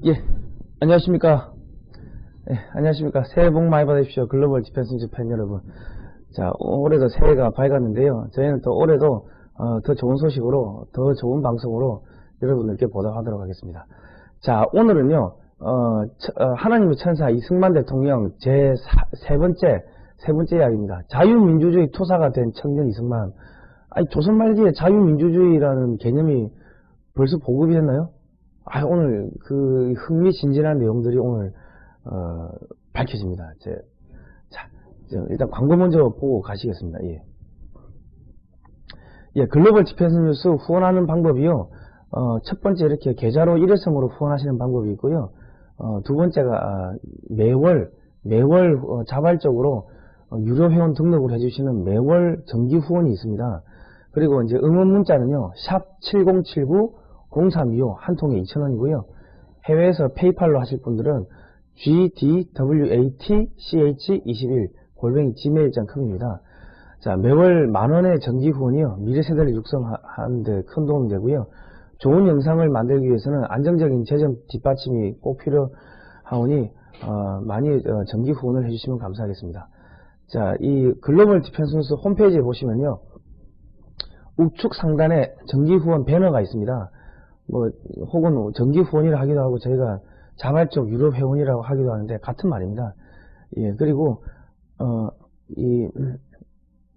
예, 안녕하십니까. 안녕하십니까. 새해 복 많이 받으십시오. 글로벌 디펜스 뉴스 팬 여러분. 자, 올해도 새해가 밝았는데요. 저희는 또 올해도 더 좋은 소식으로, 더 좋은 방송으로 여러분들께 보답하도록 하겠습니다. 자, 오늘은요, 하나님의 천사 이승만 대통령 세 번째 이야기입니다. 자유민주주의 투사가 된 청년 이승만. 아니, 조선 말기에 자유민주주의라는 개념이 벌써 보급이 됐나요? 오늘 그 흥미진진한 내용들이 오늘 밝혀집니다. 자, 일단 광고 먼저 보고 가시겠습니다. 글로벌 디펜스 뉴스 후원하는 방법이요. 첫 번째 이렇게 계좌로 일회성으로 후원하시는 방법이 있고요. 두 번째가 매월 자발적으로 유료 회원 등록을 해주시는 매월 정기 후원이 있습니다. 그리고 이제 응원 문자는요. 샵 7079 0325 한 통에 2,000원이고요. 해외에서 페이팔로 하실 분들은 gdwatch21 gmail.com입니다. 자, 매월 만원의 정기 후원이요. 미래 세대를 육성하는 데 큰 도움이 되고요. 좋은 영상을 만들기 위해서는 안정적인 재정 뒷받침이 꼭 필요하오니 많이 정기 후원을 해주시면 감사하겠습니다. 자, 이 글로벌 디펜스 뉴스 홈페이지에 보시면요. 우측 상단에 정기 후원 배너가 있습니다. 혹은 정기 후원이라 하기도 하고 저희가 자발적 유료 회원이라고 하기도 하는데 같은 말입니다. 그리고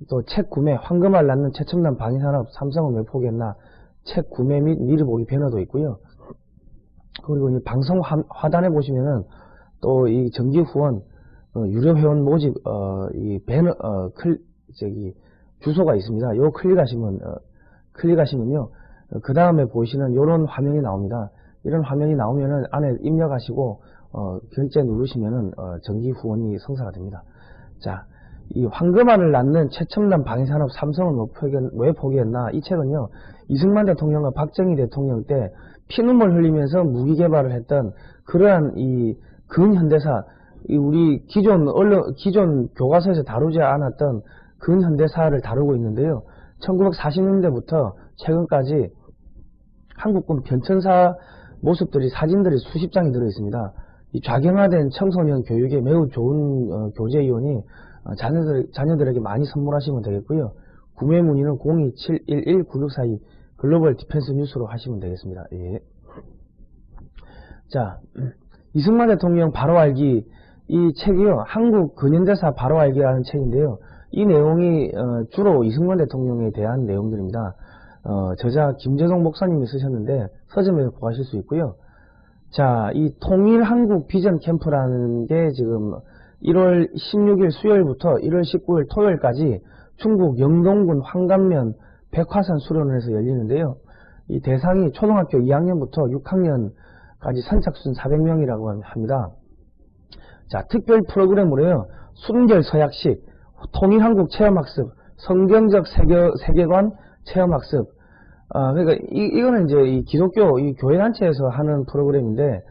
또 책 구매, 황금알 낳는 최첨단 방위산업 삼성은 왜 포기했나 책 구매 및 미리 보기 배너도 있고요. 그리고 이 방송 하단에 보시면은 또 이 정기 후원 유료 회원 모집 이 배너 주소가 있습니다. 요 클릭하시면요. 그 다음에 보시는 이런 화면이 나옵니다. 이런 화면이 나오면은 안에 입력하시고 결제 누르시면은 정기 후원이 성사가 됩니다. 자, 이 황금알을 낳는 최첨단 방위산업 삼성은 왜 포기했나? 이 책은요. 이승만 대통령과 박정희 대통령 때 피눈물 흘리면서 무기 개발을 했던 그러한 이 근현대사, 우리 기존 교과서에서 다루지 않았던 근현대사를 다루고 있는데요. 1940년대부터 최근까지 한국군 변천사 모습들이 사진들이 수십 장이 들어있습니다. 이 좌경화된 청소년 교육에 매우 좋은 교재 이온이 자녀들에게 많이 선물하시면 되겠고요. 구매 문의는 027119642 글로벌 디펜스 뉴스로 하시면 되겠습니다. 자, 이승만 대통령 바로 알기 이 책이요. 한국 근현대사 바로 알기라는 책인데요. 이 내용이 주로 이승만 대통령에 대한 내용들입니다. 저자 김재동 목사님이 쓰셨는데 서점에서 구하실 수 있고요. 자, 이 통일한국 비전 캠프라는 게 지금 1월 16일 수요일부터 1월 19일 토요일까지 중국 영동군 황감면 백화산 수련원에서 열리는데요. 이 대상이 초등학교 2학년부터 6학년까지 선착순 400명이라고 합니다. 자, 특별 프로그램으로요. 순결 서약식, 통일한국 체험학습, 성경적 세계관 체험학습. 그러니까 이거는 이제 이 기독교 이 교회단체에서 하는 프로그램인데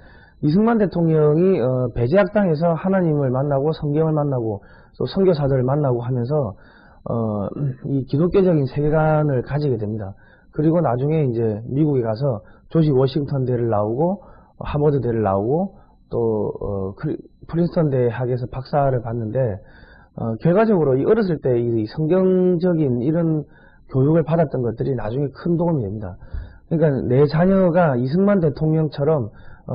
이승만 대통령이 배제학당에서 하나님을 만나고 성경을 만나고 또 선교사들을 만나고 하면서 이 기독교적인 세계관을 가지게 됩니다. 그리고 나중에 이제 미국에 가서 조지 워싱턴 대를 나오고 하버드 대를 나오고 또 프린스턴 대학에서 박사를 받는데 결과적으로 이 어렸을 때 이 성경적인 이런 교육을 받았던 것들이 나중에 큰 도움이 됩니다. 그러니까 내 자녀가 이승만 대통령처럼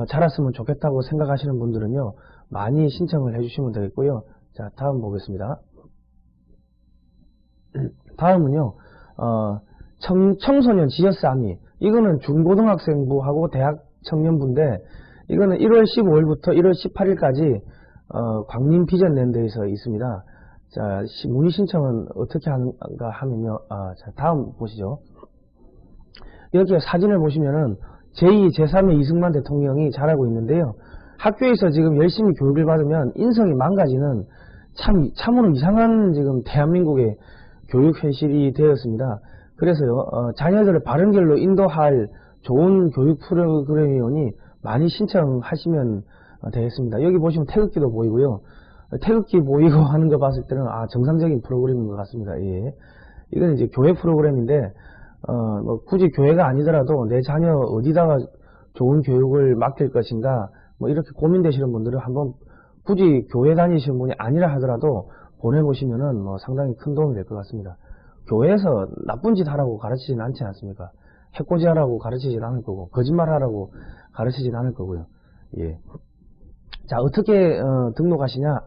자랐으면 좋겠다고 생각하시는 분들은요. 많이 신청을 해주시면 되겠고요. 자, 다음 보겠습니다. 다음은요. 청소년 지저스 아미. 이거는 중고등학생부하고 대학 청년부인데 이거는 1월 15일부터 1월 18일까지 광림 비전랜드에서 있습니다. 자, 문의 신청은 어떻게 하는가 하면요. 자, 다음 보시죠. 이렇게 사진을 보시면은 제2, 제3의 이승만 대통령이 자라고 있는데요. 학교에서 지금 열심히 교육을 받으면 인성이 망가지는 참으로 이상한 지금 대한민국의 교육 현실이 되었습니다. 그래서요, 자녀들을 바른 길로 인도할 좋은 교육 프로그램이오니 많이 신청하시면 되겠습니다. 여기 보시면 태극기도 보이고요. 태극기 보이고 하는 거 봤을 때는 정상적인 프로그램인 것 같습니다. 이건 이제 교회 프로그램인데 굳이 교회가 아니더라도 내 자녀 어디다가 좋은 교육을 맡길 것인가 뭐 이렇게 고민되시는 분들은 한번 굳이 교회 다니시는 분이 아니라 하더라도 보내보시면은 뭐 상당히 큰 도움이 될 것 같습니다. 교회에서 나쁜 짓 하라고 가르치진 않지 않습니까? 해코지 하라고 가르치진 않을 거고 거짓말 하라고 가르치진 않을 거고요. 예. 자, 어떻게 등록하시냐?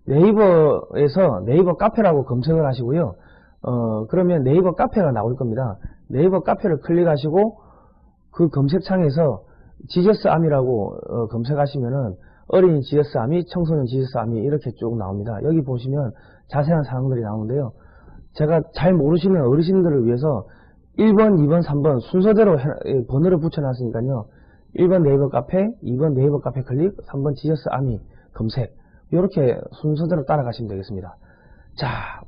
네이버에서 네이버 카페라고 검색을 하시고요. 그러면 네이버 카페가 나올 겁니다. 네이버 카페를 클릭하시고 그 검색창에서 지저스 아미라고 검색하시면은 어린이 지저스 아미, 청소년 지저스 아미 이렇게 쭉 나옵니다. 여기 보시면 자세한 사항들이 나오는데요. 제가 잘 모르시는 어르신들을 위해서 1번, 2번, 3번 순서대로 번호를 붙여놨으니까요. 1번 네이버 카페, 2번 네이버 카페 클릭, 3번 지저스 아미 검색 이렇게 순서대로 따라가시면 되겠습니다. 자,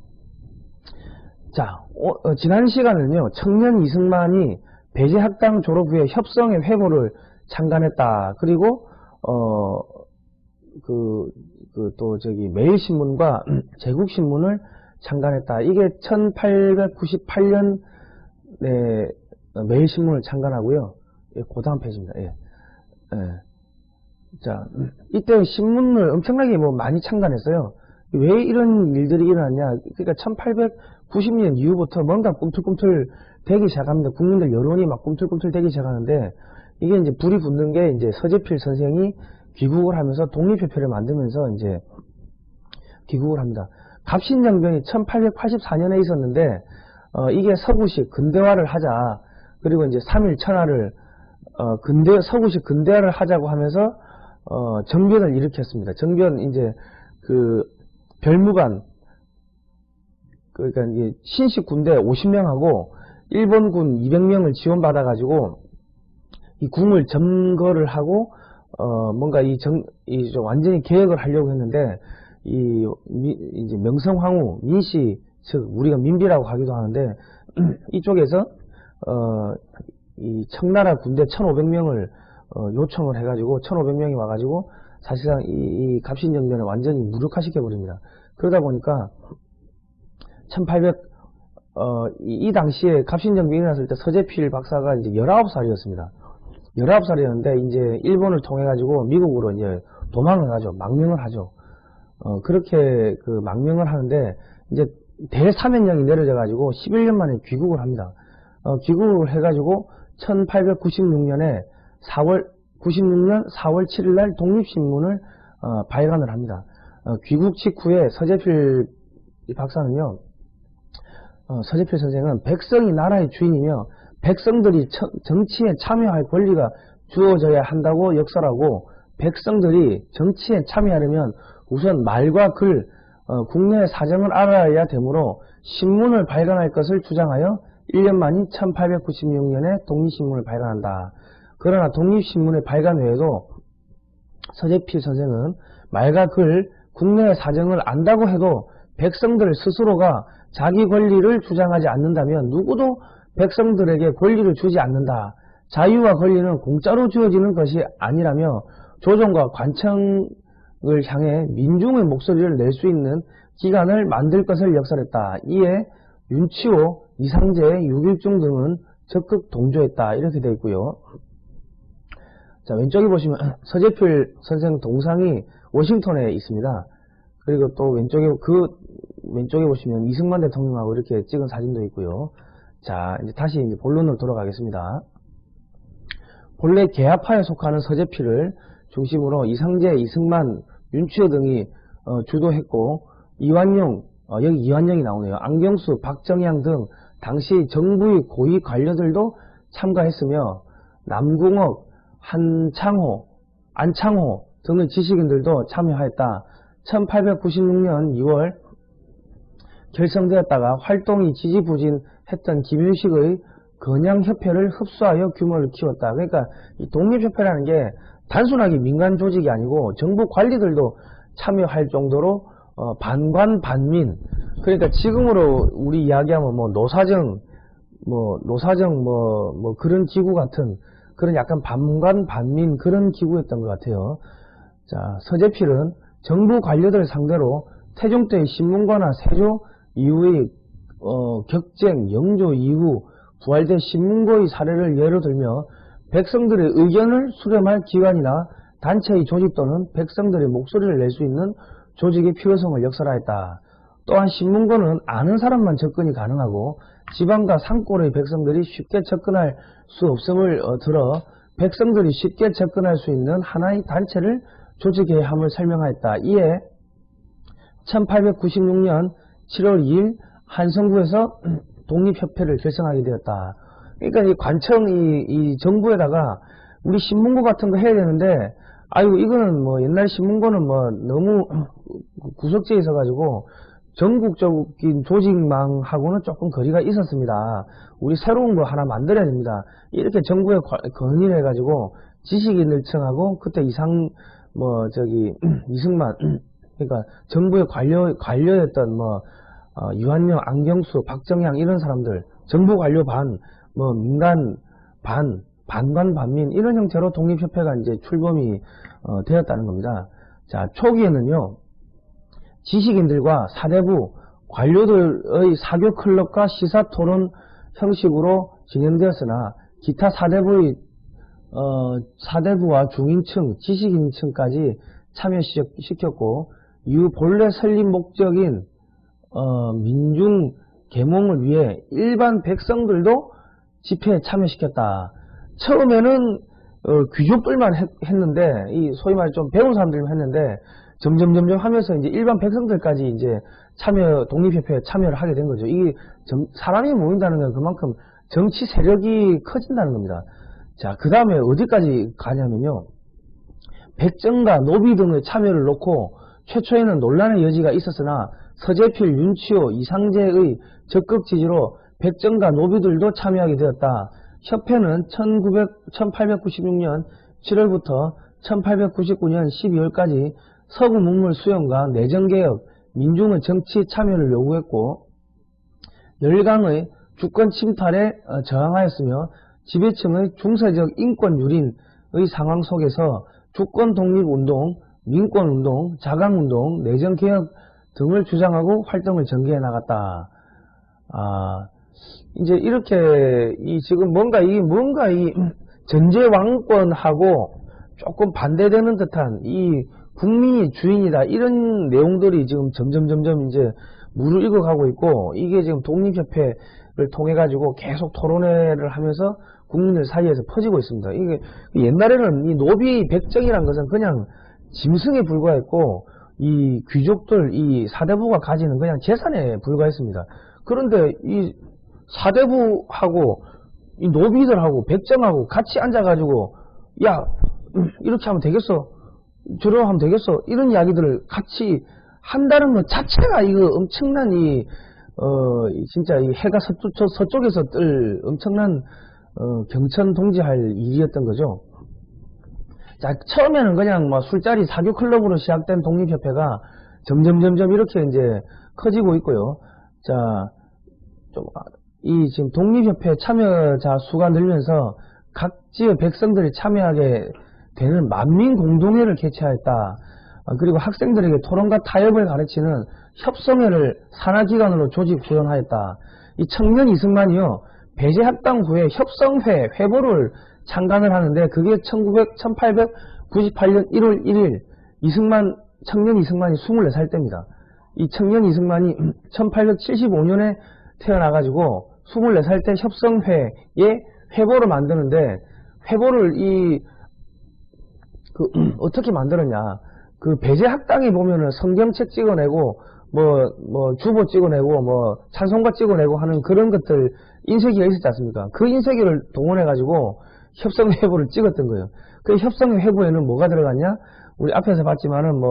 지난 시간은요. 청년 이승만이 배제학당 졸업 후에 협성의 회고를 창간했다. 그리고 또 매일신문과 제국신문을 창간했다. 이게 1898년 매일신문을 창간하고요. 예, 그 다음 페이지입니다. 예. 자, 이때 신문을 엄청나게 많이 창간했어요. 왜 이런 일들이 일어났냐? 그러니까 1890년 이후부터 뭔가 꿈틀꿈틀 되기 시작합니다. 국민들 여론이 막 꿈틀꿈틀 되기 시작하는데 이게 이제 불이 붙는 게 이제 서재필 선생이 귀국을 하면서 독립협회를 만들면서 이제 귀국을 합니다. 갑신정변이 1884년에 있었는데 이게 서구식 근대화를 하자. 그리고 이제 3일 천하를 서구식 근대화를 하자고 하면서 정변을 일으켰습니다. 정변 이제 그 별무관 그러니까 이제 신식 군대 50명하고 일본군 200명을 지원받아 가지고 이 궁을 점거를 하고 뭔가 좀 완전히 개혁을 하려고 했는데 이제 명성황후 민씨 즉 우리가 민비라고 하기도 하는데 이쪽에서 이 청나라 군대 1500명을 요청을 해가지고 1500명이 와가지고 사실상 이 갑신정변을 완전히 무력화시켜 버립니다. 그러다 보니까 이 당시에 갑신정변이 일어났을 때 서재필 박사가 이제 19살이었습니다. 19살이었는데 이제 일본을 통해 가지고 미국으로 이제 도망을 가죠. 망명을 하죠. 그렇게 그 망명을 하는데 이제 대사면령이 내려져 가지고 11년 만에 귀국을 합니다. 귀국을 해 가지고 1896년 4월 7일 날 독립신문을 발간을 합니다. 귀국 직후에 서재필 박사는요. 서재필 선생은 백성이 나라의 주인이며 백성들이 정치에 참여할 권리가 주어져야 한다고 역설하고 백성들이 정치에 참여하려면 우선 말과 글, 국내 사정을 알아야 되므로 신문을 발간할 것을 주장하여 1년 만인 1896년에 독립신문을 발간한다. 그러나 독립신문의 발간 외에도 서재필 선생은 말과 글, 국내 사정을 안다고 해도 백성들 스스로가 자기 권리를 주장하지 않는다면 누구도 백성들에게 권리를 주지 않는다. 자유와 권리는 공짜로 주어지는 것이 아니라며 조정과 관청을 향해 민중의 목소리를 낼 수 있는 기관을 만들 것을 역설했다. 이에 윤치호, 이상재, 유길중 등은 적극 동조했다. 이렇게 되어 있고요. 자, 왼쪽에 보시면 서재필 선생 동상이 워싱턴에 있습니다. 그리고 또 왼쪽에 보시면 이승만 대통령하고 이렇게 찍은 사진도 있고요. 자, 이제 다시 본론으로 돌아가겠습니다. 본래 계하파에 속하는 서재필을 중심으로 이상재, 이승만, 윤치호 등이 주도했고 이완용, 여기 이완용이 나오네요. 안경수, 박정양 등 당시 정부의 고위 관료들도 참가했으며 남궁옥, 안창호 등의 지식인들도 참여하였다. 1896년 2월 결성되었다가 활동이 지지부진했던 김윤식의 건양협회를 흡수하여 규모를 키웠다. 그러니까 이 독립협회라는 게 단순하게 민간 조직이 아니고 정부 관리들도 참여할 정도로 반관반민. 그러니까 지금으로 우리 이야기하면 노사정 그런 기구 같은 그런 약간 반관반민 그런 기구였던 것 같아요. 자, 서재필은 정부 관료들 상대로 태종 때의 신문과나 세조 이후의 격쟁, 영조 이후 부활된 신문고의 사례를 예로 들며 백성들의 의견을 수렴할 기관이나 단체의 조직 또는 백성들의 목소리를 낼 수 있는 조직의 필요성을 역설하였다. 또한 신문고는 아는 사람만 접근이 가능하고 지방과 산골의 백성들이 쉽게 접근할 수 없음을 들어 백성들이 쉽게 접근할 수 있는 하나의 단체를 조직해야 함을 설명하였다. 이에 1896년 7월 2일 한성부에서 독립협회를 결성하게 되었다. 그러니까 이 관청이 이 정부에다가 우리 신문고 같은 거 해야 되는데, 아이고 이거는 뭐 옛날 신문고는 뭐 너무 구석지에 있어가지고 전국적인 조직망하고는 조금 거리가 있었습니다. 우리 새로운 거 하나 만들어야 됩니다. 이렇게 정부에 건의를 해가지고 지식인들층하고 그때 이승만 그러니까 정부의 관료였던 유한영, 안경수, 박정향 이런 사람들, 정부 관료 반, 민간 반, 반관 반민 이런 형태로 독립협회가 이제 출범이 되었다는 겁니다. 자, 초기에는요, 지식인들과 사대부, 관료들의 사교 클럽과 시사 토론 형식으로 진행되었으나 기타 사대부와 중인층, 지식인층까지 참여시켰고 이후 본래 설립 목적인 민중 계몽을 위해 일반 백성들도 집회에 참여시켰다. 처음에는 귀족들만 했는데, 이 소위 말해 좀 배운 사람들만 했는데, 점점 하면서 이제 일반 백성들까지 이제 독립협회에 참여를 하게 된 거죠. 이게 사람이 모인다는 건 그만큼 정치 세력이 커진다는 겁니다. 자, 그 다음에 어디까지 가냐면요. 백정과 노비 등의 참여를 놓고 최초에는 논란의 여지가 있었으나 서재필, 윤치호, 이상재의 적극 지지로 백정과 노비들도 참여하게 되었다. 협회는 1896년 7월부터 1899년 12월까지 서구 문물 수용과 내정개혁, 민중의 정치 참여를 요구했고 열강의 주권 침탈에 저항하였으며 지배층의 중세적 인권 유린의 상황 속에서 주권 독립운동, 민권운동, 자강운동, 내정개혁 등을 주장하고 활동을 전개해 나갔다. 이제 이렇게 지금 뭔가 이 전제왕권하고 조금 반대되는 듯한 이 국민이 주인이다 이런 내용들이 지금 점점 이제 무르익어가고 있고, 이게 지금 독립협회를 통해 가지고 계속 토론회를 하면서 국민들 사이에서 퍼지고 있습니다. 이게 옛날에는 이 노비 백정이란 것은 그냥 짐승에 불과했고 이 귀족들 이 사대부가 가지는 그냥 재산에 불과했습니다. 그런데 이 사대부하고 이 노비들하고 백정하고 같이 앉아가지고 야 이렇게 하면 되겠어, 저러고 하면 되겠어, 이런 이야기들을 같이 한다는 것 자체가 이거 엄청난 진짜 이 해가 서쪽에서 뜰 엄청난 경천동지할 일이었던 거죠. 자, 처음에는 그냥 술자리 사교 클럽으로 시작된 독립협회가 점점 이렇게 이제 커지고 있고요. 자, 지금 독립협회 참여자 수가 늘면서 각 지역 백성들이 참여하게 되는 만민공동회를 개최하였다. 그리고 학생들에게 토론과 타협을 가르치는 협성회를 산하기관으로 조직 구성하였다. 이 청년 이승만이요, 배제학당 후에 협성회 회보를 창간을 하는데 그게 1898년 1월 1일 청년 이승만이 24살 때입니다. 이 청년 이승만이 1875년에 태어나가지고 24살 때 협성회에 회보를 만드는데, 회보를 어떻게 만들었냐. 그 배제학당에 보면은 성경책 찍어내고, 주보 찍어내고, 찬송가 찍어내고 하는 그런 것들 인쇄기가 있었지 않습니까? 그 인쇄기를 동원해가지고 협성회보를 찍었던 거예요. 그 협성회보에는 뭐가 들어갔냐? 우리 앞에서 봤지만은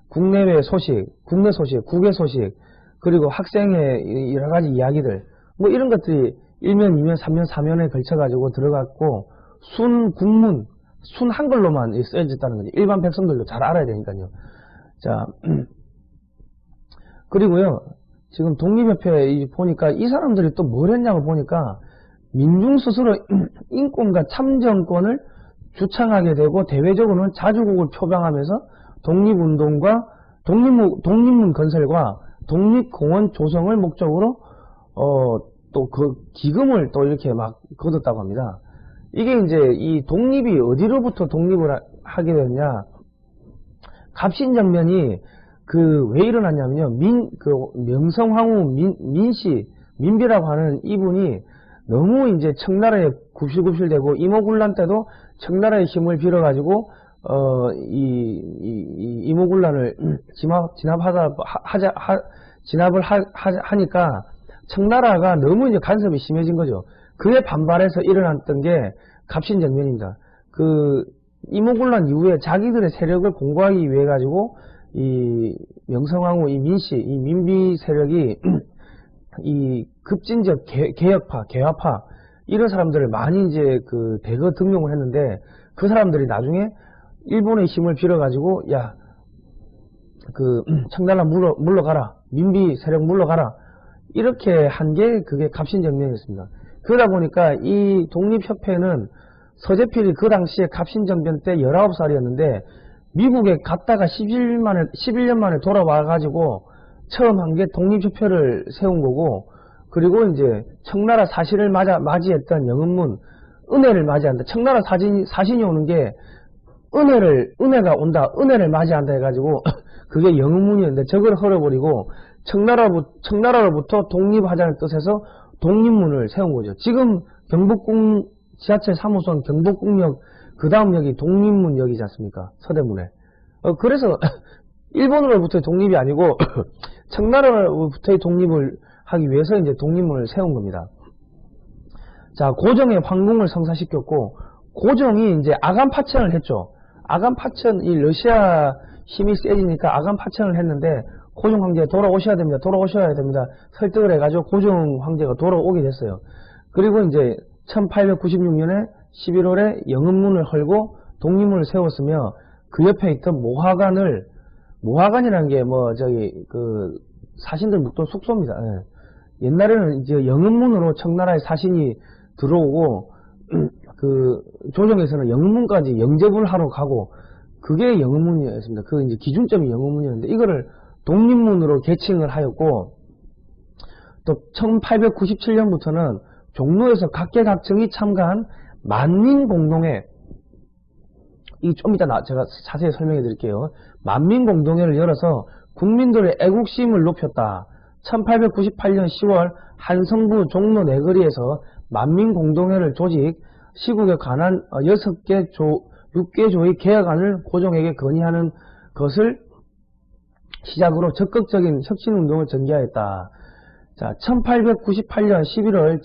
국내외 소식, 국내 소식, 국외 소식, 그리고 학생의 여러 가지 이야기들, 이런 것들이 1면, 2면, 3면, 4면에 걸쳐가지고 들어갔고, 순국문, 순 한글로만 쓰여졌다는 거지. 일반 백성들도 잘 알아야 되니까요. 자, 그리고요, 지금 독립협회 보니까 이 사람들이 또 뭘 했냐고 보니까, 민중 스스로 인권과 참정권을 주창하게 되고, 대외적으로는 자주국을 표방하면서 독립운동과 독립문 건설과 독립공원 조성을 목적으로 또 그 기금을 또 이렇게 막 거뒀다고 합니다. 이게 이제 이 독립이 어디로부터 독립을 하게 됐냐? 갑신정변이 왜 일어났냐면요. 명성황후 민비라고 하는 이분이 너무 이제 청나라에 굽실굽실대고 이모군란 때도 청나라의 힘을 빌어가지고 이모군란을 진압을 하니까 청나라가 너무 이제 간섭이 심해진 거죠. 그에 반발해서 일어났던 게 갑신정변입니다. 이모군란 이후에 자기들의 세력을 공고하기 위해 가지고 이 명성황후 이 민비 세력이 이 급진적 개혁파, 개화파 이런 사람들을 많이 이제 대거 등용을 했는데 그 사람들이 나중에 일본의 힘을 빌어가지고 야 청나라 물러가라, 민비 세력 물러가라 이렇게 한 게 그게 갑신정변이었습니다. 그러다 보니까 이 독립협회는 서재필이 그 당시에 갑신정변 때 19살이었는데 미국에 갔다가 11년 만에 돌아와가지고 처음 한 게 독립협회를 세운 거고, 그리고 이제 청나라 사신을 맞이했던 영은문, 은혜를 맞이한다. 청나라 사신이 오는 게 은혜가 온다, 은혜를 맞이한다 해가지고 그게 영은문이었는데 저걸 헐어버리고 청나라로부터 독립하자는 뜻에서 독립문을 세운 거죠. 지금 경복궁 지하철 3호선 경복궁역 그 다음 역이 독립문역이지 않습니까? 서대문에. 그래서 일본으로부터의 독립이 아니고 청나라로부터의 독립을 하기 위해서 이제 독립문을 세운 겁니다. 자, 고정의 황궁을 성사시켰고, 고정이 이제 아간 파천을 했죠. 아간 파천, 이 러시아 힘이 세지니까 아간 파천을 했는데 고종 황제 돌아오셔야 됩니다. 설득을 해가지고 고종 황제가 돌아오게 됐어요. 그리고 이제 1896년에 11월에 영은문을 헐고 독립문을 세웠으며 그 옆에 있던 모화관이라는 게 사신들 묵던 숙소입니다. 예. 옛날에는 이제 영은문으로 청나라의 사신이 들어오고 조정에서는 영은문까지 영접을 하러 가고 그게 영은문이었습니다. 이제 기준점이 영은문이었는데 이거를 독립문으로 개칭을 하였고, 또 1897년부터는 종로에서 각계각층이 참가한 만민공동회, 좀 이따 제가 자세히 설명해 드릴게요. 만민공동회를 열어서 국민들의 애국심을 높였다. 1898년 10월 한성부 종로 내거리에서 만민공동회를 조직, 시국에 관한 6개 조의 개혁안을 고종에게 건의하는 것을 시작으로 적극적인 혁신운동을 전개하였다. 자, 1898년 11월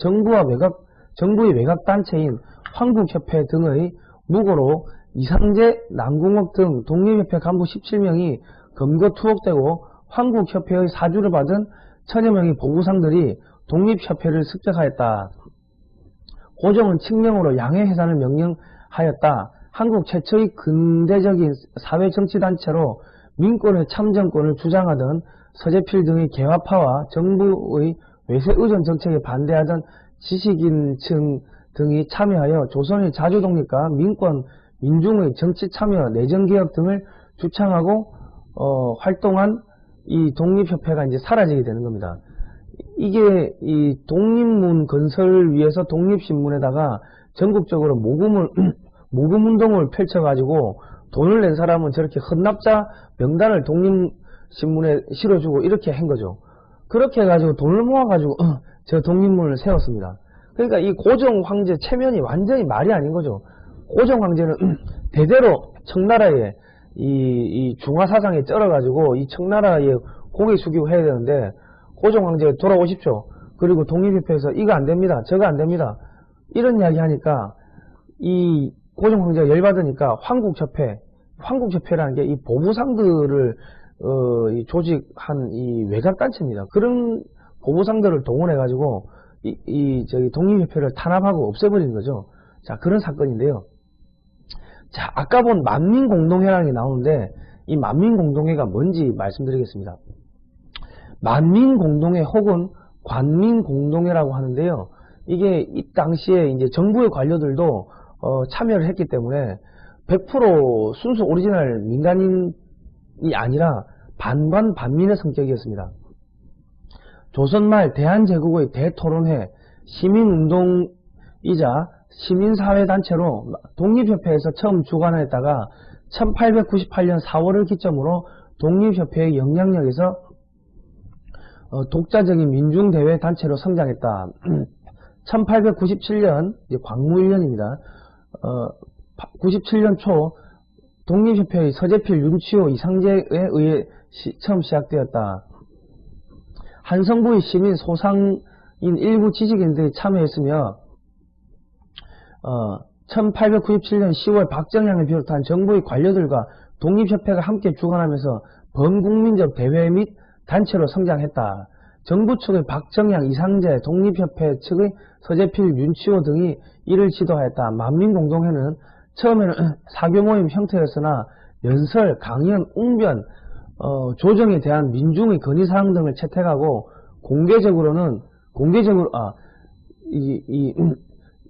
정부의 외곽단체인 황국협회 등의 무고로 이상재, 남궁옥 등 독립협회 간부 17명이 검거 투옥되고 황국협회의 사주를 받은 천여 명의 보부상들이 독립협회를 습격하였다. 고종은 칙령으로 양해해산을 명령하였다. 한국 최초의 근대적인 사회정치단체로 민권의 참정권을 주장하던 서재필 등의 개화파와 정부의 외세의존 정책에 반대하던 지식인층 등이 참여하여 조선의 자주독립과 민권, 민중의 정치 참여, 내정개혁 등을 주창하고 활동한 이 독립협회가 이제 사라지게 되는 겁니다. 이게 이 독립문 건설을 위해서 독립신문에다가 전국적으로 모금운동을 펼쳐가지고 돈을 낸 사람은 저렇게 헌납자 명단을 독립신문에 실어주고 이렇게 한 거죠. 그렇게 해가지고 돈을 모아가지고 저 독립문을 세웠습니다. 그러니까 이 고종 황제 체면이 완전히 말이 아닌 거죠. 고종 황제는 대대로 청나라의 이 중화사상에 쩔어가지고 이 청나라에 고개 숙이고 해야 되는데, 고종 황제 돌아오십시오. 그리고 독립협회에서 이거 안 됩니다. 저거 안 됩니다. 이런 이야기 하니까 이 고종 황제가 열받으니까 황국협회라는 게 이 보부상들을 조직한 이 외곽단체입니다. 그런 보부상들을 동원해가지고 저기 독립협회를 탄압하고 없애버린 거죠. 자, 그런 사건인데요. 자, 아까 본 만민공동회라는 게 나오는데 이 만민공동회가 뭔지 말씀드리겠습니다. 만민공동회 혹은 관민공동회라고 하는데요. 이게 이 당시에 이제 정부의 관료들도 참여를 했기 때문에 100% 순수 오리지널 민간인이 아니라 반관 반민의 성격이었습니다. 조선 말 대한제국의 대토론회, 시민운동이자 시민사회단체로 독립협회에서 처음 주관했다가 1898년 4월을 기점으로 독립협회의 영향력에서 독자적인 민중대회 단체로 성장했다. 1897년 광무 1년입니다. 97년 초 독립협회의 서재필, 윤치호, 이상재에 의해 처음 시작되었다. 한성부의 시민, 소상인, 일부 지식인들이 참여했으며 1897년 10월 박정양을 비롯한 정부의 관료들과 독립협회가 함께 주관하면서 범국민적 대회 및 단체로 성장했다. 정부 측의 박정양, 이상재, 독립협회 측의 서재필, 윤치호 등이 이를 지도하였다. 만민공동회는 처음에는 사교모임 형태였으나 연설, 강연, 웅변, 조정에 대한 민중의 건의사항 등을 채택하고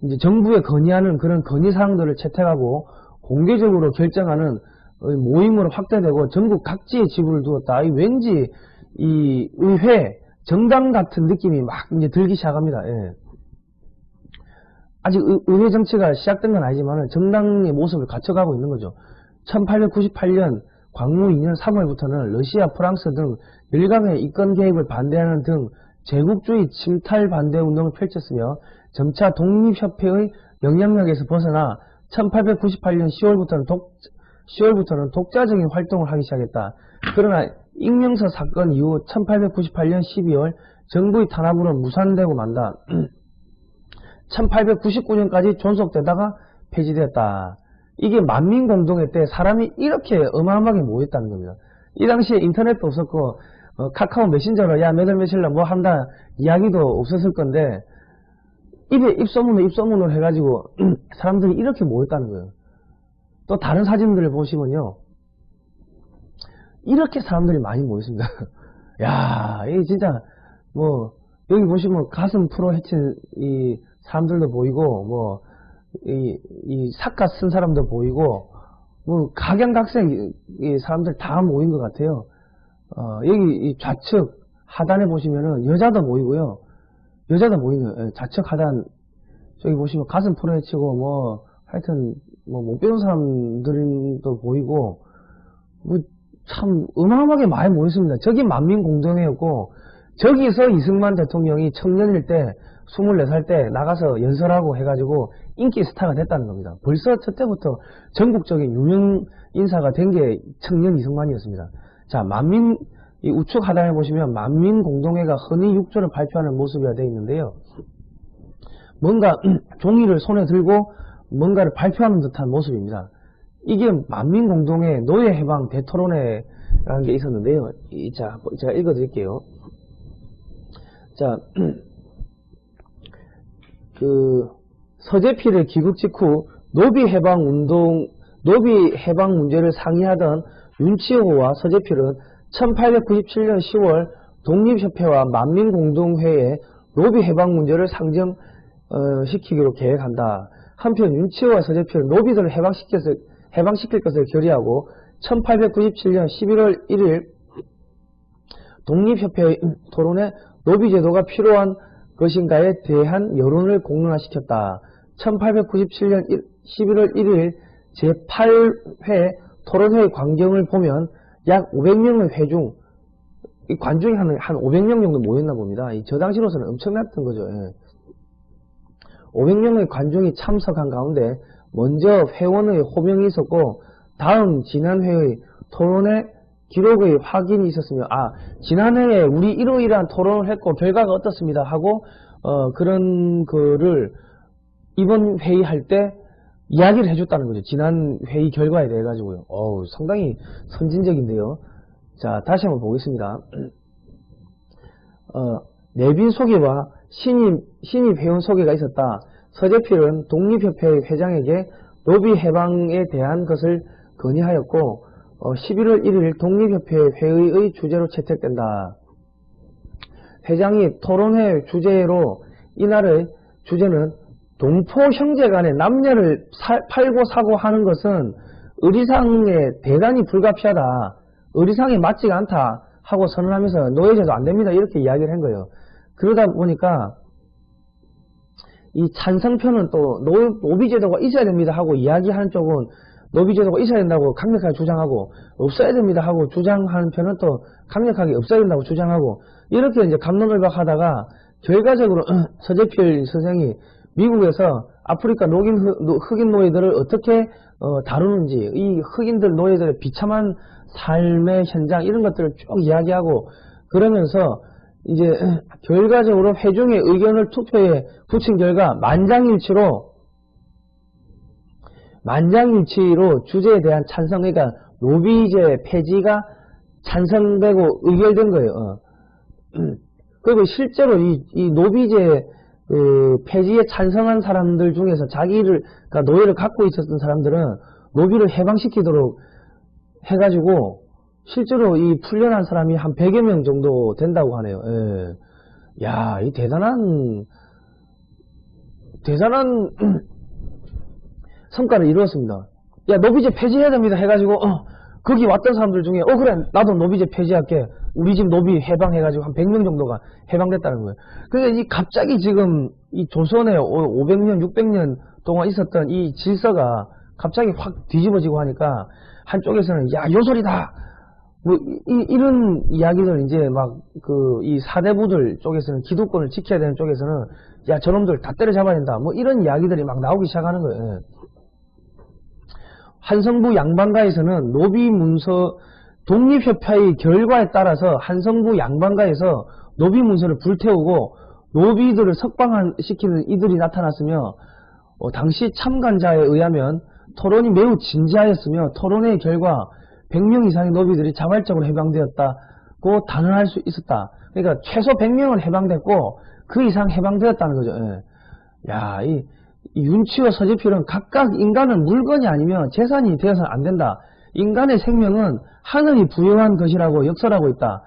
이제 정부에 건의하는 그런 건의사항들을 채택하고 공개적으로 결정하는 모임으로 확대되고 전국 각지에 지부를 두었다. 왠지 이 의회, 정당 같은 느낌이 막 이제 들기 시작합니다. 예. 아직 의회 정치가 시작된 건 아니지만 정당의 모습을 갖춰가고 있는 거죠. 1898년 광무 2년 3월부터는 러시아, 프랑스 등 열강의 이권 개입을 반대하는 등 제국주의 침탈 반대 운동을 펼쳤으며 점차 독립협회의 영향력에서 벗어나 1898년 10월부터는 독자적인 활동을 하기 시작했다. 그러나 익명서 사건 이후 1898년 12월 정부의 탄압으로 무산되고 만다. 1899년까지 존속되다가 폐지되었다. 이게 만민공동회 때 사람이 이렇게 어마어마하게 모였다는 겁니다. 이 당시에 인터넷도 없었고 카카오 메신저로 야 몇월 며칠날 뭐 한다 이야기도 없었을 건데 입에 입소문을 해가지고 사람들이 이렇게 모였다는 거예요. 또 다른 사진들을 보시면요, 이렇게 사람들이 많이 모였습니다. 야, 이게 진짜 뭐 여기 보시면 가슴 풀어 헤친 이 사람들도 보이고 뭐 이 사카 쓴 사람도 보이고 뭐 각양각색 이 사람들 다 모인 것 같아요. 여기 이 좌측 하단에 보시면은 여자도 모이고요. 여자도 모이는 좌측 하단 저기 보시면 가슴 풀어헤치고 뭐 하여튼 뭐 못 배운 사람들도 보이고 뭐 참 어마어마하게 많이 모였습니다. 저기 만민공동회였고 저기서 이승만 대통령이 청년일 때 24살 때 나가서 연설하고 해가지고 인기 스타가 됐다는 겁니다. 벌써 저때부터 전국적인 유명 인사가 된 게 청년 이승만이었습니다. 자, 이 우측 하단에 보시면 만민공동회가 흔히 육조를 발표하는 모습이라 되어 있는데요. 뭔가 종이를 손에 들고 뭔가를 발표하는 듯한 모습입니다. 이게 만민공동회 노예해방 대토론회라는 게 있었는데요. 자, 제가 읽어드릴게요. 자, 서재필의 귀국 직후 노비 해방 문제를 상의하던 윤치호와 서재필은 1897년 10월 독립협회와 만민공동회에 노비 해방 문제를 상정시키기로 계획한다. 한편 윤치호와 서재필은 노비들을 해방시킬 것을 결의하고 1897년 11월 1일 독립협회의 토론에 노비제도가 필요한 것인가에 대한 여론을 공론화시켰다. 1897년 11월 1일 제8회 토론회의 광경을 보면 약 500명의 회중, 이 관중이 한 500명 정도 모였나 봅니다. 저 당시로서는 엄청났던 거죠. 예. 500명의 관중이 참석한 가운데 먼저 회원의 호명이 있었고 다음 지난회의 토론회 기록의 확인이 있었으며 지난해에 우리 이러이러한 토론을 했고 결과가 어떻습니다 하고 그런 거를 이번 회의할 때 이야기를 해줬다는 거죠. 지난 회의 결과에 대해 가지고요. 상당히 선진적인데요. 자, 다시 한번 보겠습니다. 내빈 소개와 신입 회원 소개가 있었다. 서재필은 독립협회 회장에게 노비 해방에 대한 것을 건의하였고 11월 1일 독립협회 회의의 주제로 채택된다. 회장이 토론회 주제로 이날의 주제는 동포 형제 간의 남녀를 팔고 사고 하는 것은 의리상에 대단히 불가피하다. 의리상에 맞지가 않다 하고 선언하면서 노예제도 안 됩니다. 이렇게 이야기를 한 거예요. 그러다 보니까 이 찬성편은 또 노비제도가 있어야 됩니다 하고 이야기하는 쪽은 노비제도가 있어야 된다고 강력하게 주장하고, 없어야 됩니다 하고 주장하는 편은 또 강력하게 없어야 된다고 주장하고, 이렇게 이제 갑론을박하다가 결과적으로 서재필 선생이 미국에서 아프리카 흑인 노예들을 어떻게 다루는지, 이 흑인들 노예들의 비참한 삶의 현장 이런 것들을 쭉 이야기하고 그러면서 이제 결과적으로 회중의 의견을 투표에 붙인 결과 만장일치로 주제에 대한 찬성, 그러니까 노비제 폐지가 찬성되고 의결된 거예요. 그리고 실제로 이 노비제 폐지에 찬성한 사람들 중에서 그러니까 노예를 갖고 있었던 사람들은 노비를 해방시키도록 해가지고 실제로 이 풀려난 사람이 한 100여 명 정도 된다고 하네요. 예. 야, 이 대단한 성과를 이루었습니다. 야, 노비제 폐지해야 됩니다 해가지고 거기 왔던 사람들 중에 그래 나도 노비제 폐지할게, 우리 집 노비 해방해가지고 한 100명 정도가 해방됐다는 거예요. 그러니까 이 갑자기 지금 이 조선에 500년 600년 동안 있었던 이 질서가 갑자기 확 뒤집어지고 하니까 한쪽에서는 야, 요소리다 뭐 이런 이야기들, 이제 막 이 사대부들 쪽에서는, 기득권을 지켜야 되는 쪽에서는 야, 저놈들 다 때려잡아야 된다 뭐 이런 이야기들이 막 나오기 시작하는 거예요. 한성부 양반가에서는 노비 문서 독립협회의 결과에 따라서 한성부 양반가에서 노비 문서를 불태우고 노비들을 석방시키는 이들이 나타났으며, 당시 참관자에 의하면 토론이 매우 진지하였으며 토론의 결과 100명 이상의 노비들이 자발적으로 해방되었다고 단언할 수 있었다. 그러니까 최소 100명은 해방됐고 그 이상 해방되었다는 거죠. 예. 야, 이 윤치와 서재필은 각각 인간은 물건이 아니면 재산이 되어서는 안 된다. 인간의 생명은 하늘이 부여한 것이라고 역설하고 있다.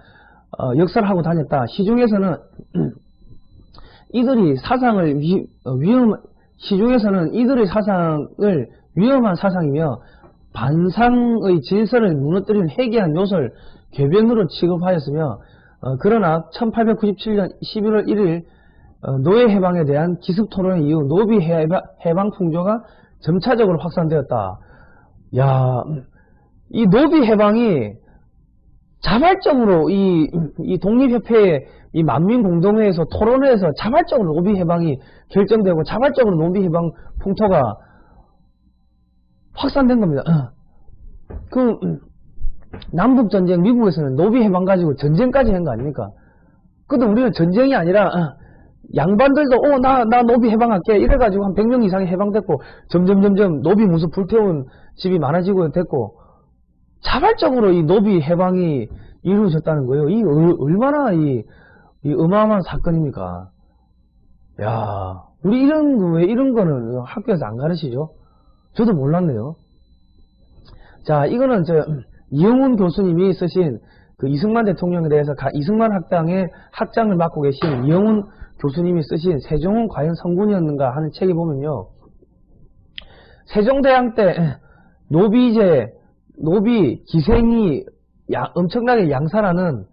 역설하고 다녔다. 시중에서는 이들이 사상을 위험한 사상이며 반상의 질서를 무너뜨리는 해괴한 요소를 궤변으로 취급하였으며, 그러나 1897년 11월 1일 노예 해방에 대한 기습 토론의 이후 노비 해방 풍조가 점차적으로 확산되었다. 야, 이 노비 해방이 자발적으로 이 독립협회의 이 만민공동회에서 토론회에서 자발적으로 노비 해방이 결정되고 자발적으로 노비 해방 풍토가 확산된 겁니다. 남북전쟁, 미국에서는 노비 해방 가지고 전쟁까지 한 거 아닙니까? 근데 우리는 전쟁이 아니라 양반들도 나 노비 해방할게 이래가지고 한 100명 이상이 해방됐고 점점 노비 문서 불태운 집이 많아지고 됐고 자발적으로 이 노비 해방이 이루어졌다는 거예요. 이 얼마나 이 어마어마한 사건입니까? 야, 우리 왜 이런 거는 학교에서 안 가르치죠? 저도 몰랐네요. 자, 이거는 이영훈 교수님이 쓰신 그 이승만 대통령에 대해서 이승만 학당의 학장을 맡고 계신 이영훈 교수님이 쓰신 세종은 과연 성군이었는가 하는 책에 보면요, 세종대왕 때 노비 기생이 엄청나게 양산하는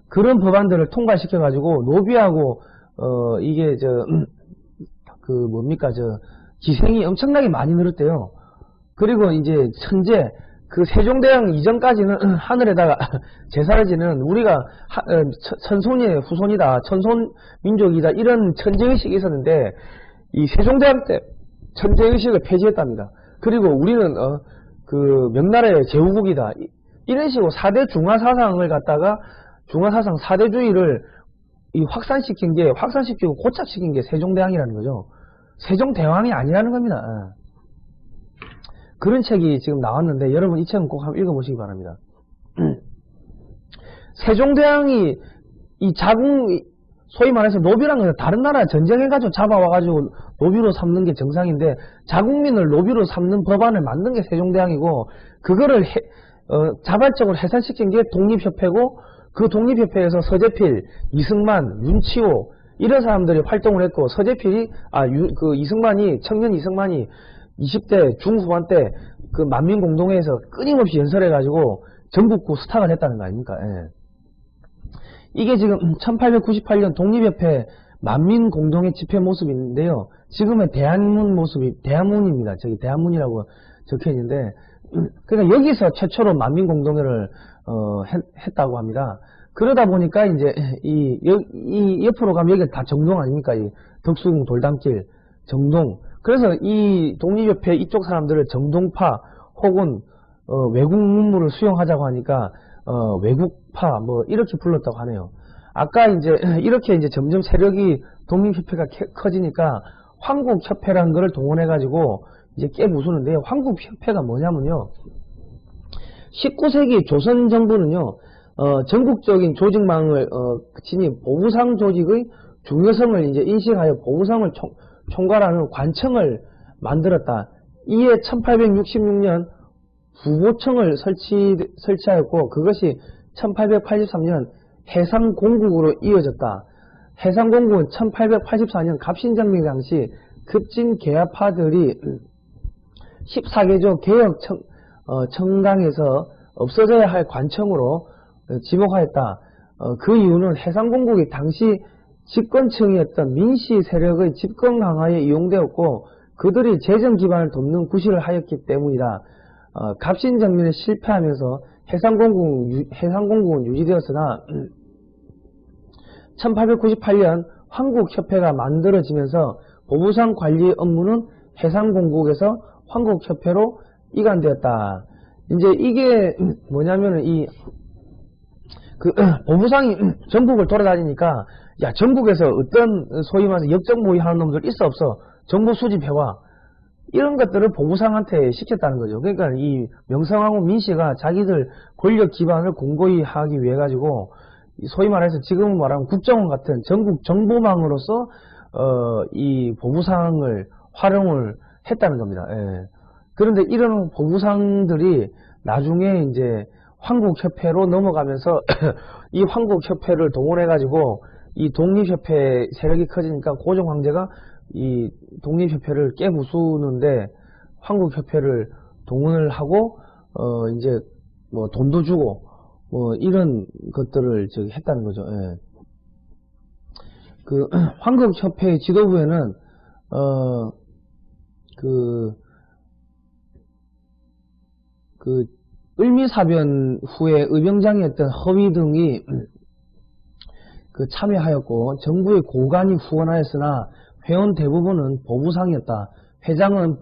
그런 법안들을 통과시켜가지고 노비하고 이게 기생이 엄청나게 많이 늘었대요. 그리고 이제 현재 그 세종대왕 이전까지는 하늘에다가 제사를 지는 우리가 천손의 후손이다, 천손민족이다 이런 천재의식이 있었는데 이 세종대왕 때 천재의식을 폐지했답니다. 그리고 우리는 명나라의 제후국이다 이런 식으로 4대 중화사상을 갖다가 중화사상 4대주의를 확산시키고 고착시킨 게 세종대왕이라는 거죠. 세종대왕이 아니라는 겁니다. 그런 책이 지금 나왔는데 여러분 이 책은 꼭 한번 읽어보시기 바랍니다. 세종대왕이 소위 말해서 노비란 건 다른 나라 전쟁해가지고 잡아와가지고 노비로 삼는 게 정상인데 자국민을 노비로 삼는 법안을 만든 게 세종대왕이고 그거를 자발적으로 해산시킨 게 독립협회고 그 독립협회에서 서재필, 이승만, 윤치호 이런 사람들이 활동을 했고 청년 이승만이 20대 중후반 때 그 만민공동회에서 끊임없이 연설해가지고 전국구 스타가 됐다는 거 아닙니까? 예. 이게 지금 1898년 독립협회 만민 공동의 집회 모습인데요. 지금의 대한문 모습이 대한문입니다. 저기 대한문이라고 적혀 있는데, 그러니까 여기서 최초로 만민 공동회를 했다고 합니다. 그러다 보니까 이제 이 옆으로 가면 여기가 다 정동 아닙니까? 이 덕수궁 돌담길 정동. 그래서 이 독립협회 이쪽 사람들을 정동파 혹은 외국 문물을 수용하자고 하니까 외국파 뭐 이렇게 불렀다고 하네요. 아까 이제 이렇게 이제 점점 세력이 독립협회가 커지니까 황국협회라는 거를 동원해 가지고 이제 깨부수는데요. 황국협회가 뭐냐면요, 19세기 조선 정부는요 전국적인 조직망을 지닌 보부상 조직의 중요성을 이제 인식하여 보부상을 총괄하는 관청을 만들었다. 이에 1866년 부보청을 설치하였고, 그것이 1883년 해상공국으로 이어졌다. 해상공국은 1884년 갑신정명 당시 급진 계야파들이 14개조 개혁 청강에서 없어져야 할 관청으로 지목하였다. 그 이유는 해상공국이 당시 집권층이었던 민씨 세력의 집권 강화에 이용되었고, 그들이 재정 기반을 돕는 구실을 하였기 때문이다. 갑신정면에 실패하면서 해상공국은 유지되었으나 1898년 황국협회가 만들어지면서 보부상 관리 업무는 해상공국에서 황국협회로 이관되었다. 이제 이게 뭐냐면은 보부상이 전국을 돌아다니니까, 야, 전국에서 어떤 소위 말해서 역적모의 하는 놈들 있어 없어? 정보 수집해와. 이런 것들을 보부상한테 시켰다는 거죠. 그러니까 이 명성황후 민씨가 자기들 권력 기반을 공고히 하기 위해 가지고, 소위 말해서 지금 말하면 국정원 같은 전국 정보망으로서 이 보부상을 활용을 했다는 겁니다. 예. 그런데 이런 보부상들이 나중에 이제 황국협회로 넘어가면서 이 황국협회를 동원해 가지고 이 독립협회 세력이 커지니까 고종 황제가 이 독립협회를 깨부수는데 황국협회를 동원을 하고 이제 뭐 돈도 주고 뭐 이런 것들을 저기 했다는 거죠. 예. 그 황국협회 지도부에는 을미사변 후에 의병장이었던 허위 등이 참여하였고, 정부의 고관이 후원하였으나 회원 대부분은 보부상이었다. 회장은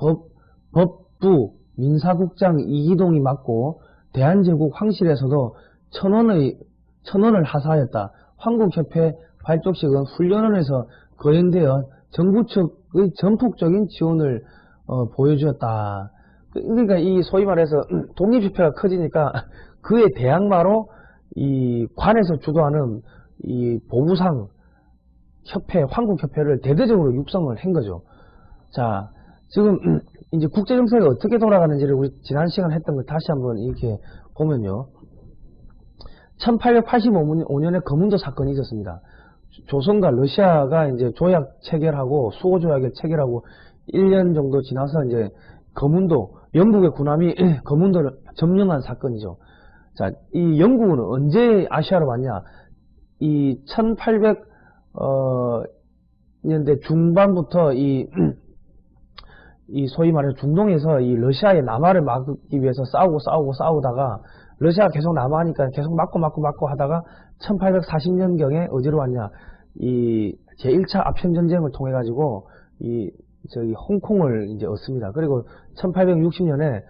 법부 민사국장 이기동이 맡고, 대한제국 황실에서도 천원을 하사하였다. 황국협회 발족식은 훈련원에서 거행되어 정부 측의 전폭적인 지원을 보여주었다. 그러니까 이 소위 말해서 독립협회가 커지니까 그에 대항마로 이 관에서 주도하는 이 보부상 협회, 황국협회를 대대적으로 육성을 한 거죠. 자, 지금 이제 국제정세가 어떻게 돌아가는지를 우리 지난 시간에 했던 걸 다시 한번 이렇게 보면요. 1885년에 거문도 사건이 있었습니다. 조선과 러시아가 이제 조약 체결하고 수호 조약을 체결하고 1년 정도 지나서 이제 거문도, 영국의 군함이 거문도를 점령한 사건이죠. 자, 이 영국은 언제 아시아로 왔냐? 이 1800년대 중반부터 이 소위 말해서 중동에서 이 러시아의 남하를 막기 위해서 싸우다가 러시아가 계속 남하니까 계속 막고 하다가 1840년경에 어디로 왔냐? 이 제1차 아편전쟁을 통해 가지고 저기 홍콩을 이제 얻습니다. 그리고 1860년에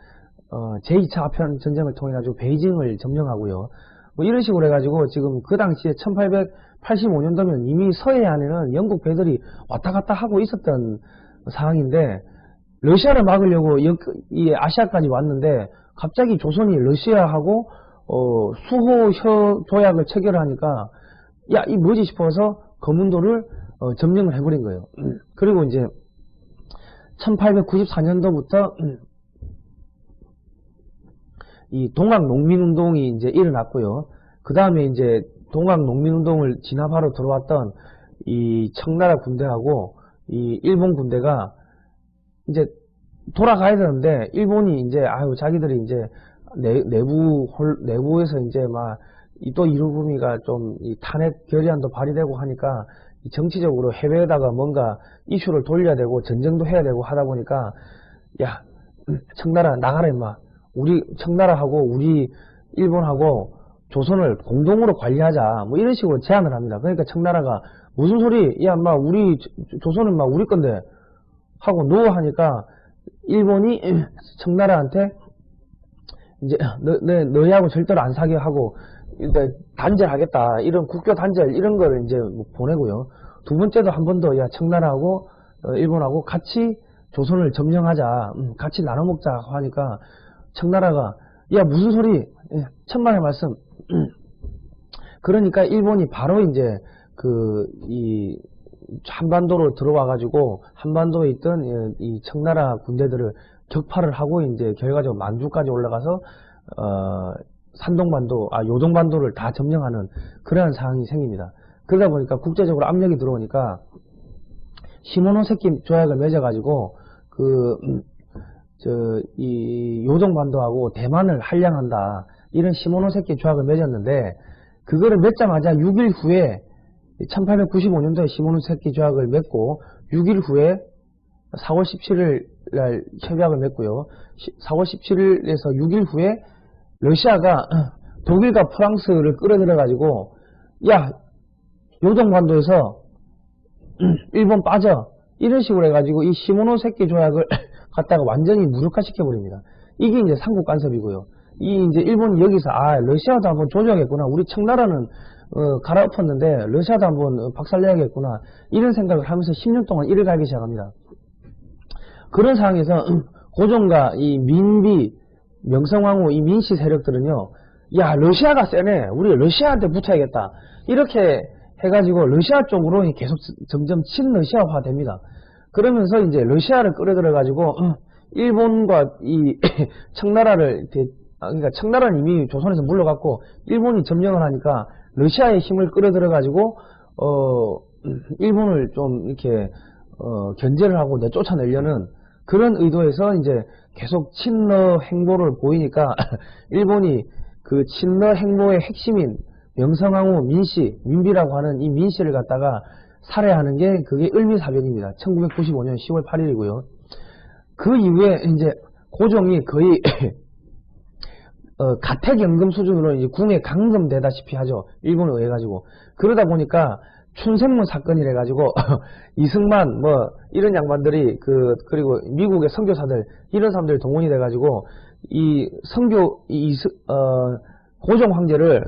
제2차 아편전쟁을 통해 가지고 베이징을 점령하고요. 뭐 이런 식으로 해가지고 지금 그 당시에 1885년도면 이미 서해안에는 영국 배들이 왔다 갔다 하고 있었던 상황인데, 러시아를 막으려고 이 아시아까지 왔는데 갑자기 조선이 러시아하고 수호 조약을 체결하니까 야, 이 뭐지 싶어서 거문도를 점령을 해버린 거예요. 그리고 이제 1894년도부터 이 동학농민운동이 이제 일어났고요. 그 다음에 이제 동학농민운동을 진압하러 들어왔던 이 청나라 군대하고 이 일본 군대가 이제 돌아가야 되는데, 일본이 이제 자기들이 이제 내부에서 이제 막 또 이루부미가 좀 이 탄핵 결의안도 발의되고 하니까 정치적으로 해외에다가 뭔가 이슈를 돌려야 되고 전쟁도 해야 되고 하다 보니까 야 청나라 나가라 임마. 우리 청나라하고 우리 일본하고 조선을 공동으로 관리하자. 뭐 이런 식으로 제안을 합니다. 그러니까 청나라가 무슨 소리? 야 임마 우리 조선은 막 우리 건데 하고 노 하니까 일본이 청나라한테 이제 너희하고 절대로 안 사겨 하고 일단 단절하겠다 이런 국교 단절 이런 거를 이제 뭐 보내고요. 두 번째도 한 번 더 야 청나라하고 일본하고 같이 조선을 점령하자 같이 나눠 먹자 하니까 청나라가 야 무슨 소리 천만의 말씀 그러니까 일본이 바로 이제 이 한반도로 들어와 가지고 한반도에 있던 이 청나라 군대들을 격파를 하고 이제 결과적으로 만주까지 올라가서 산동반도 요동반도를 다 점령하는 그러한 상황이 생깁니다. 그러다 보니까 국제적으로 압력이 들어오니까 시모노세키 조약을 맺어 가지고 이 요동반도하고 대만을 할량한다 이런 시모노세키 조약을 맺었는데 그거를 맺자마자 6일 후에 1895년도에 시모노세키 조약을 맺고 6일 후에 4월 17일 날 협약을 맺고요. 4월 17일에서 6일 후에 러시아가 독일과 프랑스를 끌어들여 가지고 야 요동반도에서 일본 빠져 이런 식으로 해가지고 이 시모노세키 조약을 갖다가 완전히 무력화시켜 버립니다. 이게 이제 삼국 간섭이고요. 이 이제 일본이 여기서 러시아도 한번 조져야겠구나. 우리 청나라는 갈아엎었는데 러시아도 한번 박살내야겠구나. 이런 생각을 하면서 10년 동안 이를 갈기 시작합니다. 그런 상황에서 고종과 이 민비, 명성황후 이 민씨 세력들은요. 야 러시아가 세네. 우리 러시아한테 붙어야겠다. 이렇게 해가지고 러시아 쪽으로 계속 점점 친러시아화 됩니다. 그러면서 이제 러시아를 끌어들여가지고 일본과 이 청나라를 그러니까 청나라는 이미 조선에서 물러갔고 일본이 점령을 하니까 러시아의 힘을 끌어들여가지고 일본을 좀 이렇게 견제를 하고 내쫓아내려는 그런 의도에서 이제 계속 친러 행보를 보이니까 일본이 그 친러 행보의 핵심인 명성황후 민비라고 하는 이 민씨를 갖다가 살해하는 게 그게 을미사변입니다. 1995년 10월 8일이고요. 그 이후에 이제 고종이 거의 가택연금 수준으로 이제 궁에 감금되다시피 하죠. 일본에 의해 가지고. 그러다 보니까 춘생문 사건이래 가지고 이승만 뭐 이런 양반들이 그리고 미국의 선교사들 이런 사람들이 동원이 돼 가지고 이 고종 황제를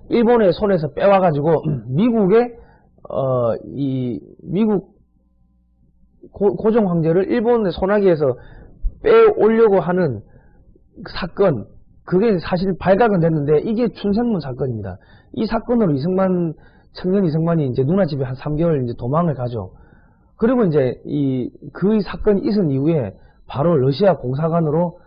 일본의 손에서 빼와 가지고 미국의 미국 고종 황제를 일본의 손아귀에서 빼오려고 하는 사건, 그게 사실 발각은 됐는데 이게 춘생문 사건입니다. 이 사건으로 청년 이승만이 이제 누나 집에 한 3개월 이제 도망을 가죠. 그리고 이제 그 사건이 있은 이후에 바로 러시아 공사관으로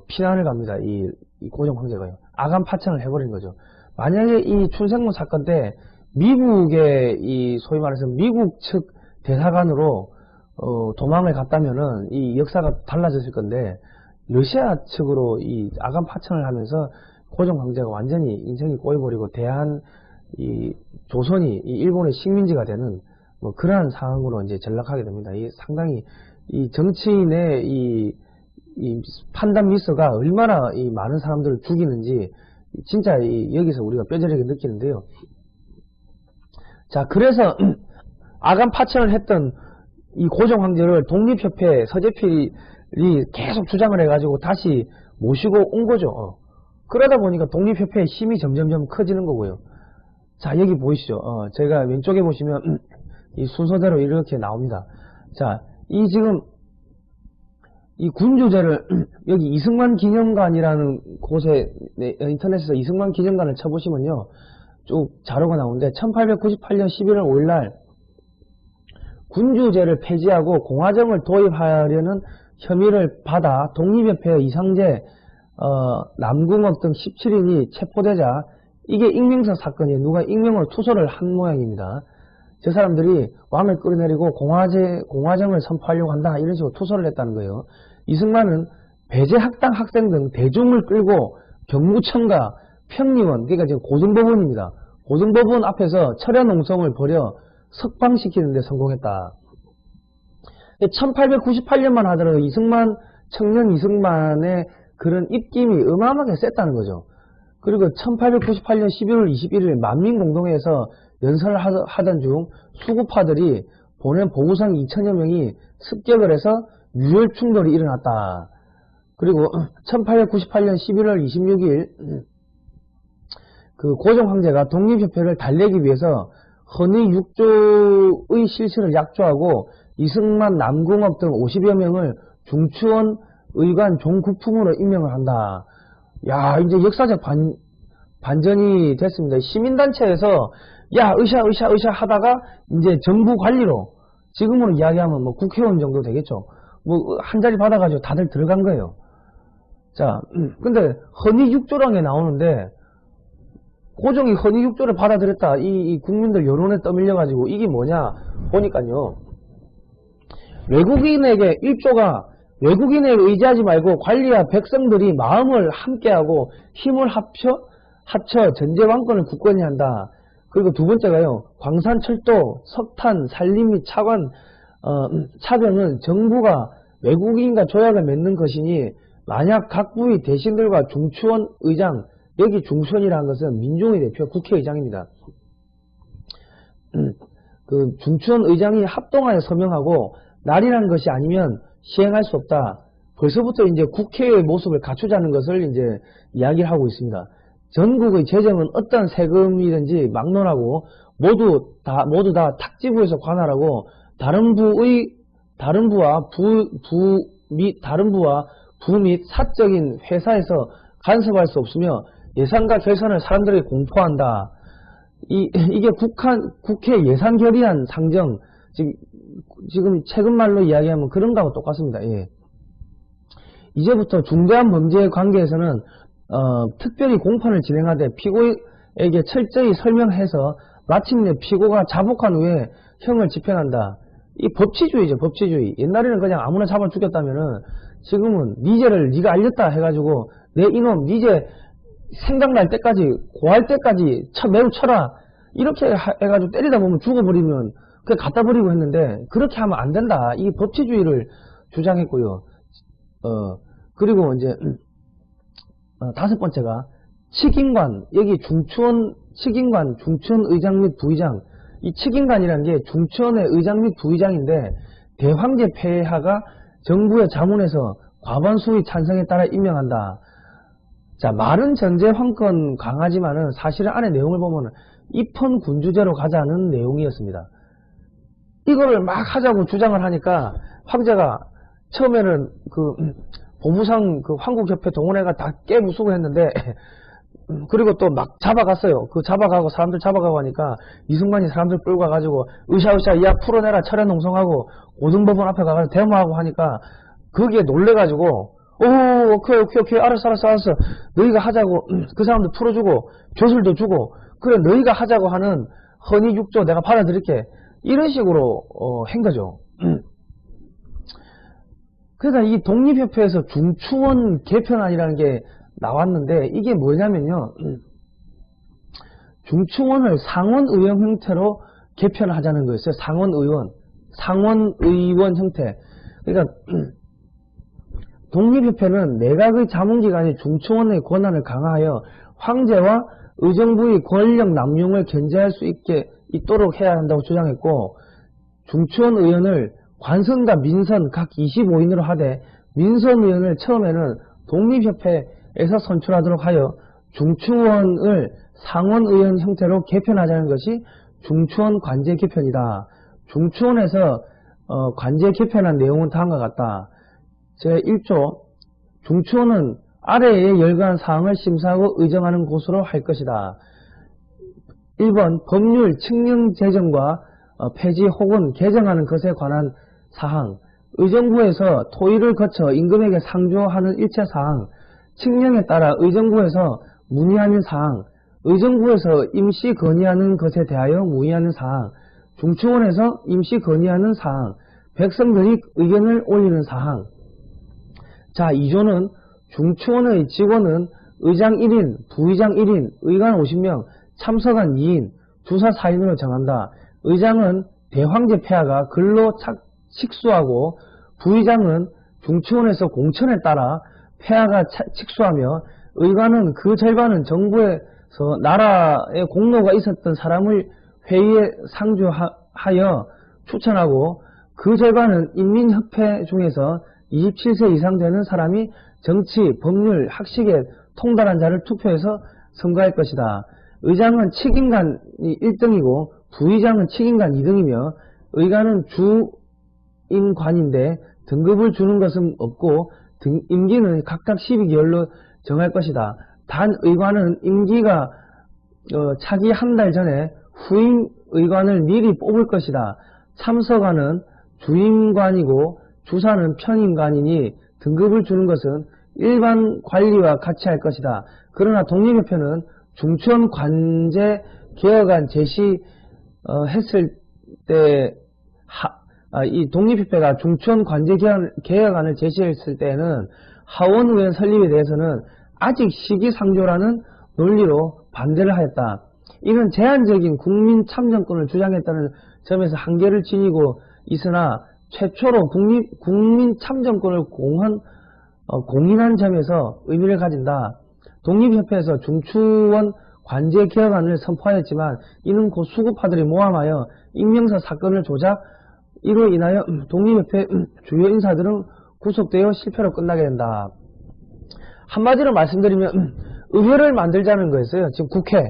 피난을 갑니다. 이 고종 황제가요. 아간 파천을 해버린 거죠. 만약에 이 춘생문 사건 때 미국의 소위 말해서 미국 측 대사관으로 도망을 갔다면은 이 역사가 달라졌을 건데 러시아 측으로 이 아간 파천을 하면서 고종 황제가 완전히 인생이 꼬여버리고 조선이 이 일본의 식민지가 되는 뭐 그러한 상황으로 이제 전락하게 됩니다. 이 상당히 이 정치인의 이 판단 미스가 얼마나 이 많은 사람들을 죽이는지 진짜 여기서 우리가 뼈저리게 느끼는데요. 자, 그래서 아간 파천을 했던 이 고종 황제를 독립협회 서재필이 계속 주장을 해가지고 다시 모시고 온 거죠. 그러다 보니까 독립협회의 힘이 점점점 커지는 거고요. 자, 여기 보이시죠? 제가 왼쪽에 보시면 이 순서대로 이렇게 나옵니다. 자, 지금 이 군주제를 여기 이승만 기념관이라는 곳에 인터넷에서 이승만 기념관을 쳐보시면요. 쭉 자료가 나오는데 1898년 11월 5일날 군주제를 폐지하고 공화정을 도입하려는 혐의를 받아 독립협회 이상재, 남궁옥 등 17인이 체포되자 이게 익명성 사건이에요. 누가 익명으로 투서를 한 모양입니다. 저 사람들이 왕을 끌어내리고 공화정을 선포하려고 한다 이런 식으로 투서를 했다는 거예요. 이승만은 배제학당 학생 등 대중을 끌고 경무청과 평림원, 그러니까 지금 고등법원입니다. 고등법원 앞에서 철야 농성을 벌여 석방시키는 데 성공했다. 1898년만 하더라도 청년 이승만의 그런 입김이 어마어마하게 셌다는 거죠. 그리고 1898년 11월 21일 만민공동회에서 연설을 하던 중 수구파들이 보낸 보구상 2000여 명이 습격을 해서 유혈 충돌이 일어났다. 그리고 1898년 11월 26일 그 고종 황제가 독립협회를 달래기 위해서 헌의 6조의 실시를 약조하고 이승만, 남궁업 등 50여 명을 중추원 의관 종국품으로 임명을 한다. 야, 이제 역사적 반전이 됐습니다. 시민단체에서 야, 으쌰 하다가 이제 정부 관리로, 지금으로 이야기하면 뭐 국회의원 정도 되겠죠. 뭐 한 자리 받아가지고 다들 들어간 거예요. 자, 근데 헌의 6조랑에 나오는데 고종이 헌의 6조를 받아들였다. 이 국민들 여론에 떠밀려가지고 이게 뭐냐 보니까요. 외국인에게 1조가 외국인에게 의지하지 말고 관리와 백성들이 마음을 함께하고 힘을 합쳐 전제왕권을 굳건히 한다. 그리고 두 번째가요. 광산철도, 석탄, 산림 및 차병은 정부가 외국인과 조약을 맺는 것이니 만약 각 부위 대신들과 중추원 의장, 여기 중수원이라는 것은 민중의 대표 국회의장입니다. 그 중추원 의장이 합동하여 서명하고 날이라는 것이 아니면 시행할 수 없다. 벌써부터 이제 국회의 모습을 갖추자는 것을 이제 이야기를 하고 있습니다. 전국의 재정은 어떤 세금이든지 막론하고 모두 다 탁지부에서 관할하고 다른 부와 부 및 사적인 회사에서 간섭할 수 없으며 예산과 결산을 사람들에게 공포한다. 이게 국회 예산 결의안 상정, 지금 최근 말로 이야기하면 그런 거하고 똑같습니다. 예. 이제부터 중대한 범죄의 관계에서는 특별히 공판을 진행하되 피고에게 철저히 설명해서 마침내 피고가 자복한 후에 형을 집행한다. 이 법치주의죠, 법치주의. 옛날에는 그냥 아무나 잡아 죽였다면은 지금은 니제를 니가 알렸다 해가지고 내 이놈 니제 생각날 때까지 고할 때까지 매우 쳐라 이렇게 해가지고 때리다 보면 죽어버리면 그냥 갖다 버리고 했는데 그렇게 하면 안 된다. 이 법치주의를 주장했고요. 그리고 이제 다섯 번째가 측인관, 여기 중추원 의장 및 부의장. 이 측인관이라는 게 중추원의 의장 및 부의장인데 대황제 폐하가 정부의 자문에서 과반수의 찬성에 따라 임명한다. 자, 말은 전제 황권 강하지만은 사실은 안에 내용을 보면은 입헌 군주제로 가자는 내용이었습니다. 이거를 막 하자고 주장을 하니까 황제가 처음에는 그 보부상 그 한국협회 동원회가 다 깨부수고 했는데 그리고 또 막 잡아갔어요. 그 잡아가고 사람들 잡아가고 하니까 이승만이 사람들 끌고 가가지고 으쌰으쌰 야 풀어내라 철야농성하고 고등법원 앞에 가가지고 데모하고 하니까 거기에 놀래가지고 오케이 알았어 너희가 하자고 그 사람들 풀어주고 교술도 주고 그래 너희가 하자고 하는 헌의 6조 내가 받아들일게 이런 식으로 한 거죠. 그러니까 이 독립협회에서 중추원 개편안이라는 게 나왔는데 이게 뭐냐면요. 중추원을 상원의원 형태로 개편을 하자는 거였어요. 상원의원 형태. 그러니까 독립협회는 내각의 자문기관이 중추원의 권한을 강화하여 황제와 의정부의 권력 남용을 견제할 수 있도록 해야 한다고 주장했고 중추원 의원을 관선과 민선 각 25인으로 하되 민선 의원을 처음에는 독립협회에서 선출하도록 하여 중추원을 상원의원 형태로 개편하자는 것이 중추원 관제 개편이다. 중추원에서 관제 개편한 내용은 다음과 같다. 제1조 중추원은 아래에 열거한 사항을 심사하고 의정하는 곳으로 할 것이다. 1번 법률, 칙령 제정과 폐지 혹은 개정하는 것에 관한 사항, 의정부에서 토의를 거쳐 임금에게 상조하는 일체 사항, 칙령에 따라 의정부에서 문의하는 사항, 의정부에서 임시 건의하는 것에 대하여 문의하는 사항, 중추원에서 임시 건의하는 사항, 백성들이 의견을 올리는 사항. 자, 2조는 중추원의 직원은 의장 1인, 부의장 1인, 의관 50명, 참석한 2인, 주사 4인으로 정한다. 의장은 대황제 폐하가 글로 칙수하고 부의장은 중추원에서 공천에 따라 폐하가 칙수하며 의관은 그 절반은 정부에서 나라에 공로가 있었던 사람을 회의에 상주하여 추천하고 그 절반은 인민협회 중에서 27세 이상 되는 사람이 정치, 법률, 학식에 통달한 자를 투표해서 선거할 것이다. 의장은 칙인간이 1등이고 부의장은 칙인간 2등이며 의관은 주인관인데 등급을 주는 것은 없고 임기는 각각 12개월로 정할 것이다. 단 의관은 임기가 차기 한 달 전에 후임 의관을 미리 뽑을 것이다. 참석관은 주임관이고 주사는 편임관이니 등급을 주는 것은 일반 관리와 같이 할 것이다. 그러나 독립협회는 중추원 관제 개혁안 제시했을 때 이 독립협회가 중추원 관제 개혁안을 제시했을 때에는 하원의원 설립에 대해서는 아직 시기상조라는 논리로 반대를 하였다. 이는 제한적인 국민 참정권을 주장했다는 점에서 한계를 지니고 있으나 최초로 국민 참정권을 공인한 점에서 의미를 가진다. 독립협회에서 중추원 관제 개혁안을 선포하였지만 이는 곧 수구파들이 모함하여 임명서 사건을 조작, 이로 인하여 독립협회 주요 인사들은 구속되어 실패로 끝나게 된다. 한마디로 말씀드리면 의회를 만들자는 거였어요. 지금 국회.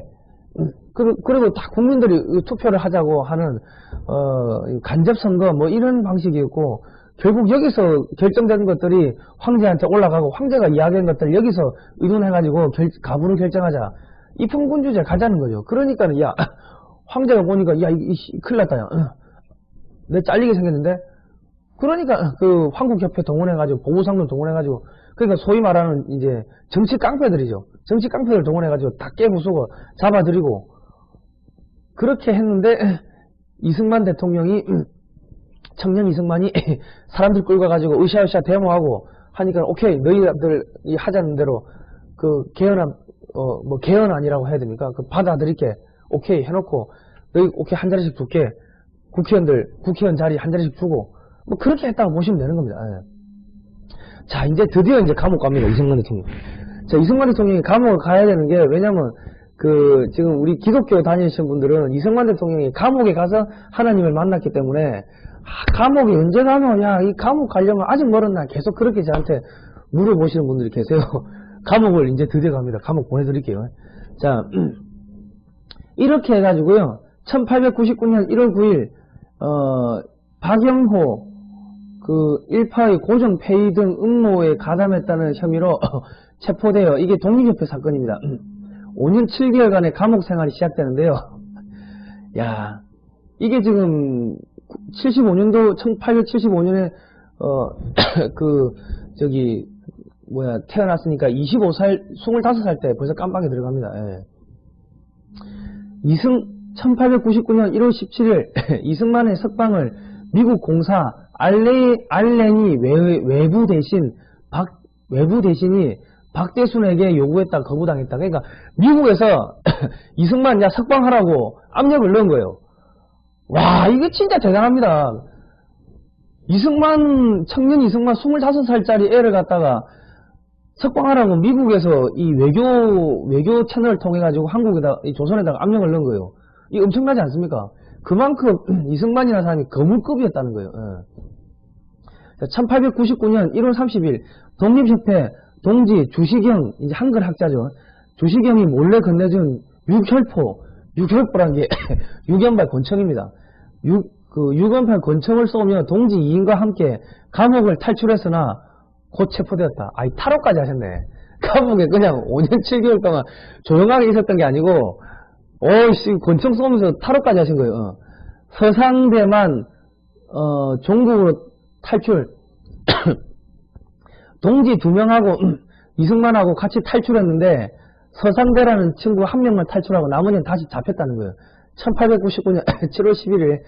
그리고 다 국민들이 투표를 하자고 하는 간접선거 뭐 이런 방식이었고, 결국 여기서 결정된 것들이 황제한테 올라가고 황제가 이야기한 것들 여기서 의논해가지고 가부를 결정하자. 입헌군주제 가자는 거죠. 그러니까는 야 황제가 보니까 야 큰일 났다. 야. 내 잘리게 생겼는데. 그러니까 그 황국협회 동원해가지고 보부상들 동원해가지고, 그러니까 소위 말하는 이제 정치 깡패들이죠. 정치 깡패들 동원해가지고 다 깨부수고 잡아들이고 그렇게 했는데, 이승만 대통령이 청년 이승만이 사람들 끌고 가지고 으쌰으쌰 데모하고 하니까 오케이 너희들이 하자는 대로 그 개헌안 뭐 개헌 아니라고 해야 됩니까? 그 받아들일게 오케이 해놓고 너희 오케이 한 자리씩 줄게. 국회의원 자리 한 자리씩 주고 뭐 그렇게 했다고 보시면 되는 겁니다. 예. 자, 이제 드디어 이제 감옥 갑니다. 이승만 대통령. 자, 이승만 대통령이 감옥을 가야 되는 게, 왜냐면 그 지금 우리 기독교 다니시는 분들은 이승만 대통령이 감옥에 가서 하나님을 만났기 때문에 감옥에 언제 가면 야 이 감옥 가려면 아직 멀었나 계속 그렇게 저한테 물어보시는 분들이 계세요. 감옥을 이제 드디어 갑니다. 감옥 보내드릴게요. 자, 이렇게 해가지고요 1899년 1월 9일 박영호 그 일파의 고정 폐위 등 음모에 가담했다는 혐의로 체포되어, 이게 독립협회 사건입니다. 5년 7개월간의 감옥 생활이 시작되는데요. 야, 이게 지금 75년도 1875년에 태어났으니까 25살 때 벌써 깜빡이 들어갑니다. 예. 1899년 1월 17일 이승만의 석방을 미국 공사 알렌이 외부 대신이 박대순에게 요구했다 거부당했다. 그러니까 미국에서 이승만 야 석방하라고 압력을 넣은 거예요. 와, 이거 진짜 대단합니다. 청년 이승만 25살짜리 애를 갖다가 석방하라고 미국에서 이 외교 채널을 통해 가지고 조선에다가 압력을 넣은 거예요. 이 엄청나지 않습니까? 그만큼 이승만이라는 사람이 거물급이었다는 거예요. 예. 1899년 1월 30일 독립협회 동지 주시경, 이제 한글 학자죠. 주시경이 몰래 건네준 육혈포라는 게 육연발 권총입니다. 육연발 권총을 쏘며 동지 2인과 함께 감옥을 탈출했으나 곧 체포되었다. 아이, 탈옥까지 하셨네. 감옥에 그냥 5년 7개월 동안 조용하게 있었던 게 아니고, 권총 쏘면서 탈옥까지 하신 거예요. 서상대만, 종국으로 탈출. 동지 2명하고, 이승만하고 같이 탈출했는데, 서상대라는 친구 1명만 탈출하고 나머지는 다시 잡혔다는 거예요. 1899년 7월 11일,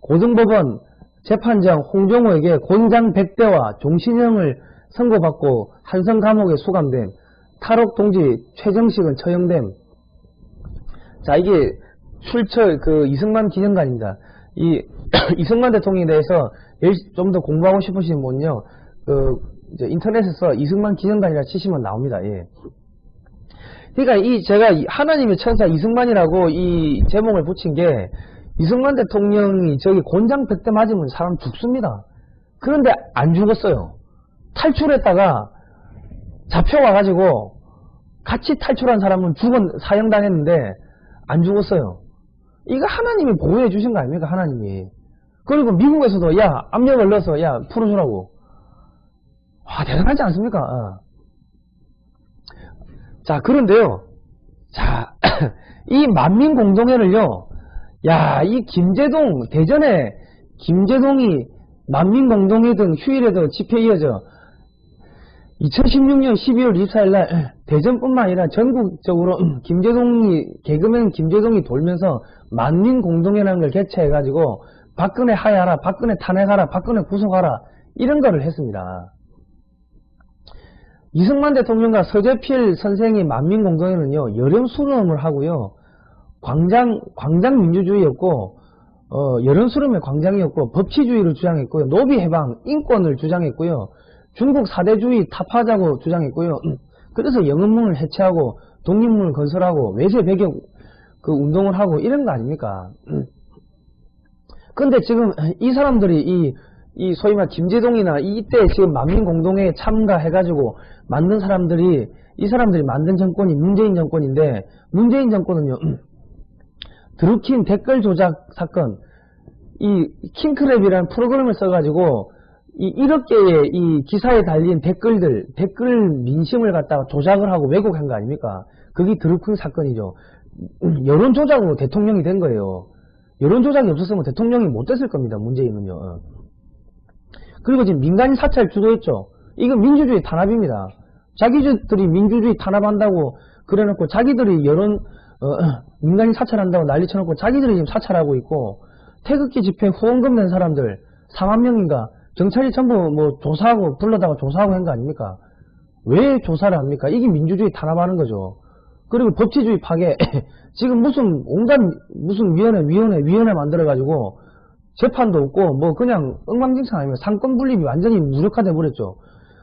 고등법원 재판장 홍종호에게 곤장 100대와 종신형을 선고받고 한성 감옥에 수감됨. 탈옥 동지 최정식은 처형됨. 자, 이게 출처 이승만 기념관입니다. 이 이승만 대통령에 대해서 좀 더 공부하고 싶으신 분은요, 이제 인터넷에서 이승만 기념관이라 치시면 나옵니다. 예. 그러니까 제가 하나님의 천사 이승만이라고 이 제목을 붙인 게, 이승만 대통령이 저기 곤장 100대 맞으면 사람 죽습니다. 그런데 안 죽었어요. 탈출했다가 잡혀와가지고 같이 탈출한 사람은 사형당했는데 안 죽었어요. 이거 하나님이 보호해 주신 거 아닙니까? 하나님이. 그리고 미국에서도 야 압력을 넣어서 야 풀어주라고. 와, 대단하지 않습니까? 자, 그런데요, 자, 이 만민공동회를요, 야, 이 김제동, 대전에 김제동이 만민공동회든 휴일에도 집회 이어져 2016년 12월 24일 날 대전뿐만 아니라 전국적으로 개그맨 김제동이 돌면서 만민공동회라는 걸 개최해가지고 박근혜 하야하라, 박근혜 탄핵하라, 박근혜 구속하라, 이런 거를 했습니다. 이승만 대통령과 서재필 선생의 만민공동회는요, 여름 수렴을 하고요, 광장 민주주의였고, 여름 수렴의 광장이었고, 법치주의를 주장했고요, 노비 해방, 인권을 주장했고요, 중국 사대주의 타파하자고 주장했고요. 그래서 영은문을 해체하고 독립문을 건설하고 외세 배격 운동을 하고 이런 거 아닙니까? 근데 지금 이 사람들이 이 소위 말 김제동이나 이때 지금 만민공동회에 참가해가지고 만든 사람들이, 이 사람들이 만든 정권이 문재인 정권인데, 문재인 정권은요, 드루킹 댓글 조작 사건, 이 킹크랩이라는 프로그램을 써가지고 1억 개의 이 기사에 달린 댓글 민심을 갖다가 조작을 하고 왜곡한 거 아닙니까? 그게 드루킹 사건이죠. 여론 조작으로 대통령이 된 거예요. 여론 조작이 없었으면 대통령이 못 됐을 겁니다. 문재인은요. 그리고 지금 민간인 사찰 주도했죠. 이건 민주주의 탄압입니다. 자기들이 민주주의 탄압한다고 그래놓고 자기들이 민간인 사찰한다고 난리 쳐놓고 자기들이 지금 사찰하고 있고, 태극기 집회 후원금 낸 사람들 4만 명인가 경찰이 전부 뭐 조사하고 불러다가 조사하고 한 거 아닙니까? 왜 조사를 합니까? 이게 민주주의 탄압하는 거죠. 그리고 법치주의 파괴 지금 무슨 위원회 만들어가지고 재판도 없고 뭐 그냥 엉망진창 아니면 상권 분립이 완전히 무력화돼 버렸죠.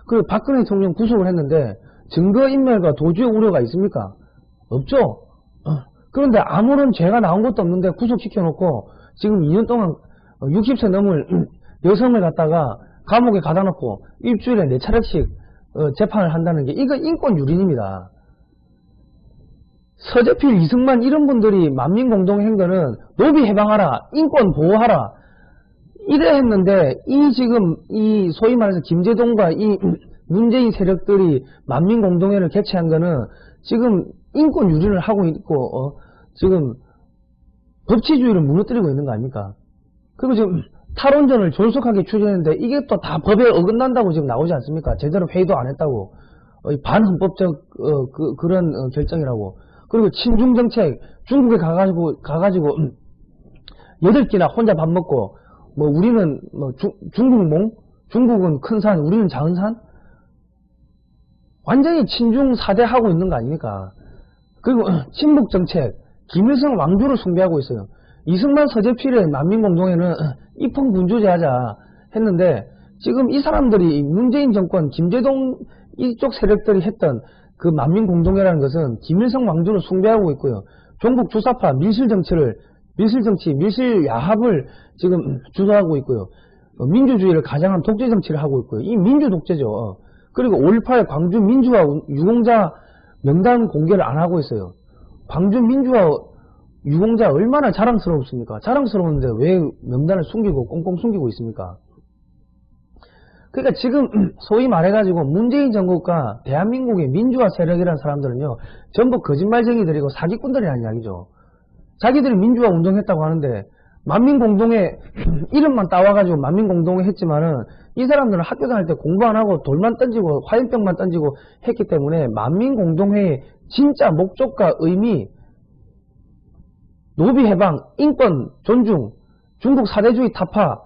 그리고 박근혜 대통령 구속을 했는데 증거인멸과 도주의 우려가 있습니까? 없죠. 그런데 아무런 죄가 나온 것도 없는데 구속시켜놓고 지금 2년 동안 60세 넘을 여성을 갖다가 감옥에 가다 놓고 일주일에 4차례씩 재판을 한다는 게, 이거 인권 유린입니다. 서재필, 이승만 이런 분들이 만민공동회 한 거는 노비 해방하라, 인권 보호하라 이래 했는데, 지금 소위 말해서 김제동과 이 문재인 세력들이 만민공동회를 개최한 거는 지금 인권 유린을 하고 있고 지금 법치주의를 무너뜨리고 있는 거 아닙니까? 그리고 지금 탈원전을 졸속하게 추진했는데 이게 또 다 법에 어긋난다고 지금 나오지 않습니까? 제대로 회의도 안 했다고. 반헌법적 그런 결정이라고. 그리고 친중정책, 중국에 가가지고 8끼나 혼자 밥 먹고, 뭐 우리는 뭐 중국몽? 중국은 큰 산, 우리는 작은 산? 완전히 친중 사대하고 있는 거 아닙니까? 그리고 친북정책, 김일성 왕조를 숭배하고 있어요. 이승만 서재필의 만민공동회는 입헌군주제 하자 했는데, 지금 이 사람들이 문재인 정권, 김제동 이쪽 세력들이 했던 그 만민공동회라는 것은 김일성 왕조를 숭배하고 있고요. 종북 주사파 밀실야합을 지금 주도하고 있고요. 민주주의를 가장한 독재 정치를 하고 있고요. 이 민주독재죠. 그리고 5.18 광주 민주화 유공자 명단 공개를 안 하고 있어요. 광주 민주화 유공자 얼마나 자랑스럽습니까? 자랑스러운데 왜 명단을 숨기고 꽁꽁 숨기고 있습니까? 그러니까 지금 소위 말해가지고 문재인 정국과 대한민국의 민주화 세력이라는 사람들은요, 전부 거짓말쟁이들이고 사기꾼들이라는 이야기죠. 자기들이 민주화 운동했다고 하는데 만민공동회 이름만 따와가지고 만민공동회 했지만은 이 사람들은 학교 다닐 때 공부 안 하고 돌만 던지고 화염병만 던지고 했기 때문에 만민공동회의 진짜 목적과 의미, 노비 해방, 인권 존중, 중국 사대주의 타파,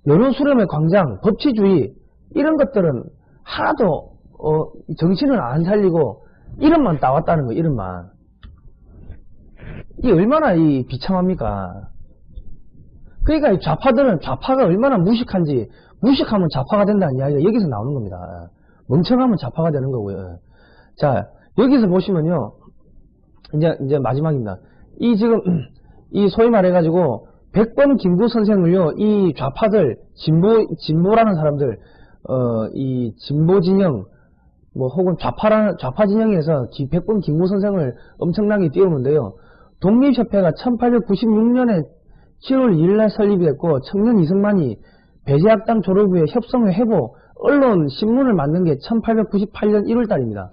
여론 수렴의 광장, 법치주의 이런 것들은 하나도 정신을 안 살리고 이름만 따왔다는 거, 이름만. 이 얼마나 이 비참합니까? 그러니까 이 좌파가 얼마나 무식한지, 무식하면 좌파가 된다는 이야기가 여기서 나오는 겁니다. 멍청하면 좌파가 되는 거고요. 자, 여기서 보시면요. 이제 마지막입니다. 이 지금, 이 소위 말해가지고, 백범 김구 선생을요, 이 좌파들, 진보라는 사람들, 이 진보 진영, 뭐, 혹은 좌파 진영에서 백범 김구 선생을 엄청나게 띄우는데요. 독립협회가 1896년에 7월 2일날 설립이 됐고, 청년 이승만이 배제학당 졸업 후에 협성회 회보, 언론, 신문을 만든 게 1898년 1월달입니다.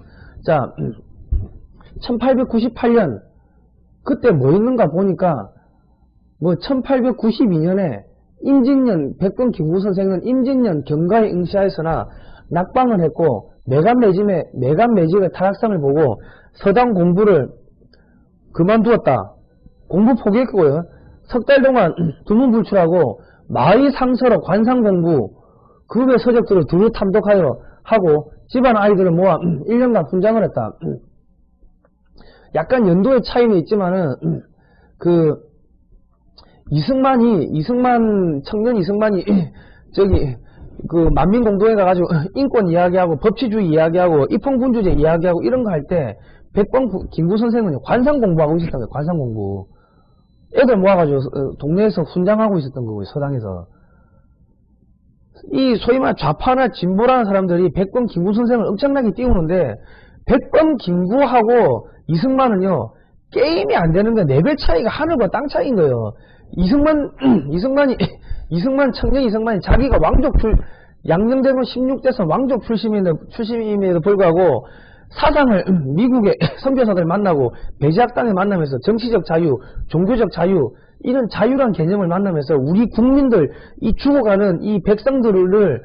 자, 1898년, 그때 뭐 있는가 보니까, 뭐 1892년에 임진년, 백범 김구 선생은 임진년 경과에 응시하였으나 낙방을 했고 매간 매직의 타락상을 보고 서당 공부를 그만두었다. 공부 포기했고요. 석 달 동안 두문불출하고 마의 상서로 관상 공부 그 외 서적들을 두루 탐독하여 하고 집안 아이들을 모아 1년간 훈장을 했다. 약간 연도의 차이는 있지만은 청년 이승만이 저기 그 만민공동회 가가지고 인권 이야기하고 법치주의 이야기하고 입헌군주제 이야기하고 이런 거 할 때 백범 김구 선생은 관상 공부하고 있었던 거예요. 관상 공부. 애들 모아가지고 동네에서 훈장하고 있었던 거고요. 서당에서. 이 소위 말해 좌파나 진보라는 사람들이 백범 김구 선생을 엄청나게 띄우는데 백범 김구하고 이승만은요 게임이 안 되는 게 레벨 차이가 하늘과 땅 차이인 거예요. 청년 이승만이 자기가 양녕대군 16대선 왕족 출신임에도 불구하고 사상을 미국의 선교사들 만나고 배제학당을 만나면서 정치적 자유, 종교적 자유 이런 자유란 개념을 만나면서 우리 국민들 이 죽어가는 이 백성들을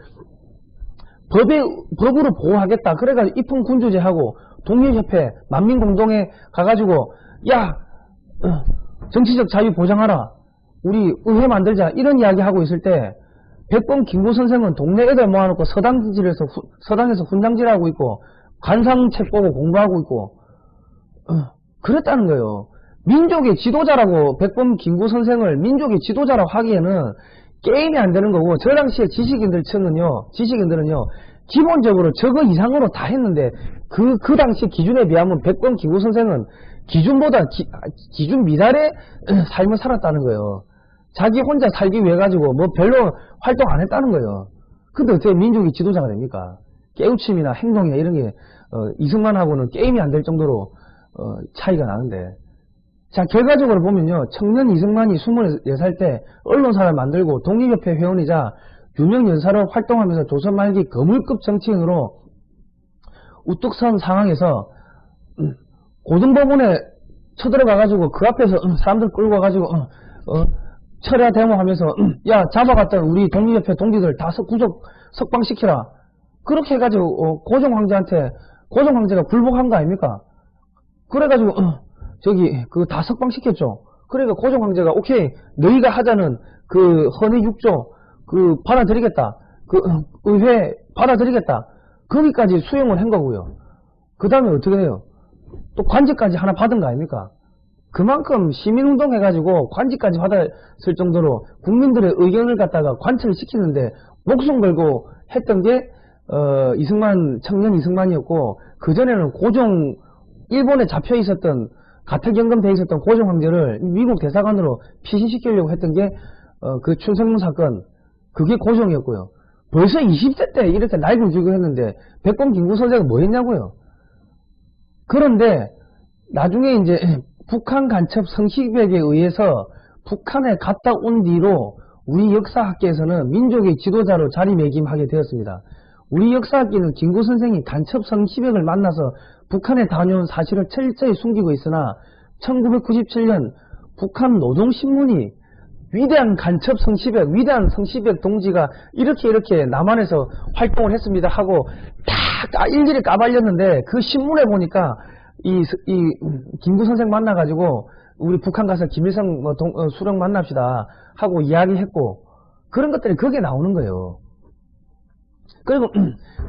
법으로 보호하겠다. 그래가지고 입헌군주제하고 독립협회 만민공동회 가가지고 야 정치적 자유 보장하라. 우리 의회 만들자. 이런 이야기 하고 있을 때 백범 김구 선생은 동네 애들 모아놓고 서당에서 훈장질하고 있고 관상책 보고 공부하고 있고 그랬다는 거예요. 민족의 지도자라고 백범 김구 선생을 민족의 지도자라고 하기에는 게임이 안 되는 거고 저 당시에 지식인들은요 기본적으로 저거 이상으로 다 했는데 그 당시 기준에 비하면 백범 김구 선생은 기준 미달의 삶을 살았다는 거예요. 자기 혼자 살기 위해 가지고 뭐 별로 활동 안 했다는 거예요. 근데 어떻게 민족의 지도자가 됩니까? 깨우침이나 행동이나 이런 게 이승만하고는 게임이 안 될 정도로 차이가 나는데 자 결과적으로 보면요 청년 이승만이 24살 때 언론사를 만들고 독립협회 회원이자 유명 연사로 활동하면서 조선 말기 거물급 정치인으로 우뚝 선 상황에서 고등법원에 쳐들어가가지고 그 앞에서 사람들 끌고 가가지고 철야 데모하면서 야 잡아갔던 우리 독립협회 동지들 다 석방시키라 그렇게 해가지고 고종황제가 굴복한 거 아닙니까? 그래가지고 그 다 석방시켰죠. 그러니까 고종황제가 오케이 너희가 하자는 그 헌의 6조 그 받아들이겠다. 그 의회 받아들이겠다. 거기까지 수용을 한 거고요. 그 다음에 어떻게 해요? 또 관직까지 하나 받은 거 아닙니까? 그만큼 시민운동 해가지고 관직까지 받았을 정도로 국민들의 의견을 갖다가 관철을 시키는데 목숨 걸고 했던 게 청년 이승만이었고 그전에는 일본에 잡혀 있었던 가택연금돼 있었던 고종 황제를 미국 대사관으로 피신시키려고 했던 게 그 춘성문 사건 그게 고종이었고요. 벌써 20대 때 이렇게 날고 기고 했는데 백범 김구 선생은 뭐 했냐고요. 그런데 나중에 이제 북한 간첩 성시백에 의해서 북한에 갔다 온 뒤로 우리 역사학계에서는 민족의 지도자로 자리매김하게 되었습니다. 우리 역사학계는 김구 선생이 간첩 성시백을 만나서 북한에 다녀온 사실을 철저히 숨기고 있으나 1997년 북한 노동신문이 위대한 간첩 성시백, 위대한 성시백 동지가 이렇게 남한에서 활동을 했습니다 하고 다 일일이 까발렸는데 그 신문에 보니까 이 김구 선생 만나가지고 우리 북한 가서 김일성 수령 만납시다 하고 이야기했고 그런 것들이 거기에 나오는 거예요. 그리고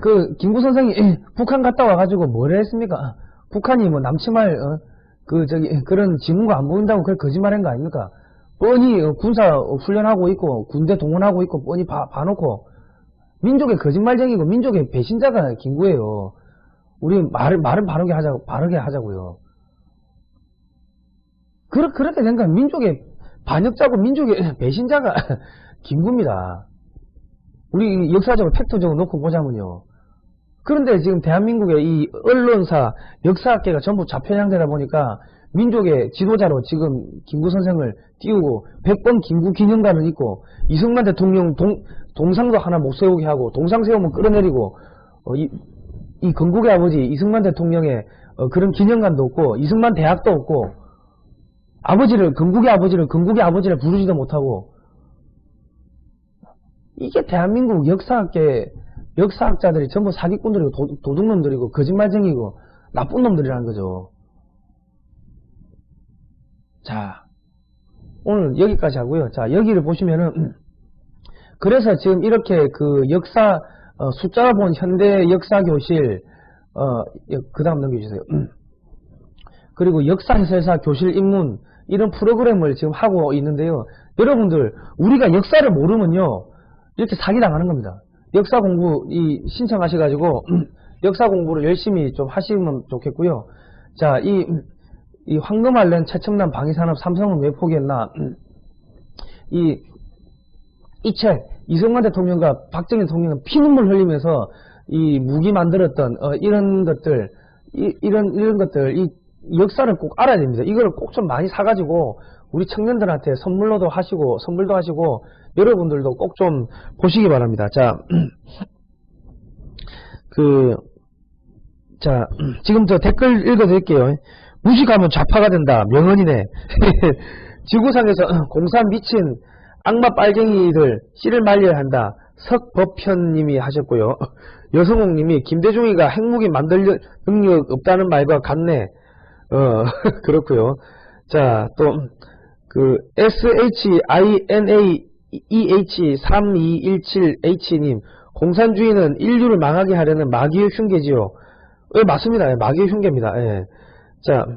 그 김구 선생이 북한 갔다 와가지고 뭘 했습니까? 북한이 뭐 남침할 그런 징후가 안 보인다고 그걸 거짓말한 거 아닙니까? 뻔히 군사 훈련하고 있고 군대 동원하고 있고 뻔히 봐놓고 민족의 거짓말쟁이고 민족의 배신자가 김구예요. 우리 말을 바르게 하자고요. 그렇게 생각하면 민족의 반역자고 민족의 배신자가 김구입니다. 우리 역사적으로 팩트적으로 놓고 보자면요. 그런데 지금 대한민국의 이 언론사, 역사학계가 전부 좌편향되다 보니까 민족의 지도자로 지금 김구 선생을 띄우고 100번 김구 기념관을 있고 이승만 대통령 동상도 하나 못 세우게 하고 동상 세우면 끌어내리고 이 건국의 아버지 이승만 대통령의 그런 기념관도 없고 이승만 대학도 없고 건국의 아버지를 부르지도 못하고 이게 대한민국 역사학자들이 전부 사기꾼들이고 도둑놈들이고 거짓말쟁이고 나쁜 놈들이라는 거죠. 자, 오늘 여기까지 하고요. 자, 여기를 보시면은 그래서 지금 이렇게 그 역사 숫자로 본 현대 역사 교실 그 다음 넘겨주세요. 그리고 역사 해설사 교실 입문 이런 프로그램을 지금 하고 있는데요. 여러분들 우리가 역사를 모르면요 이렇게 사기당하는 겁니다. 역사 공부 신청하셔가지고 역사 공부를 열심히 좀 하시면 좋겠고요. 자, 이 황금알렌 최첨단 방위산업 삼성은 왜 포기했나? 이 책 이승만 대통령과 박정희 대통령은 피눈물 흘리면서 이 무기 만들었던 이런 것들 이 역사를 꼭 알아야 됩니다. 이걸 꼭 좀 많이 사가지고 우리 청년들한테 선물도 하시고 여러분들도 꼭 좀 보시기 바랍니다. 자, 지금 저 댓글 읽어드릴게요. 무식하면 좌파가 된다. 명언이네. 지구상에서 공산 미친 악마 빨갱이들 씨를 말려야 한다. 석법현님이 하셨고요. 여성홍님이 김대중이가 핵무기 만들 능력 없다는 말과 같네. 그렇고요. 자, 또 SHINAEH3217H님 공산주의는 인류를 망하게 하려는 마귀의 흉계지요. 맞습니다. 마귀의 흉계입니다. 예. 자,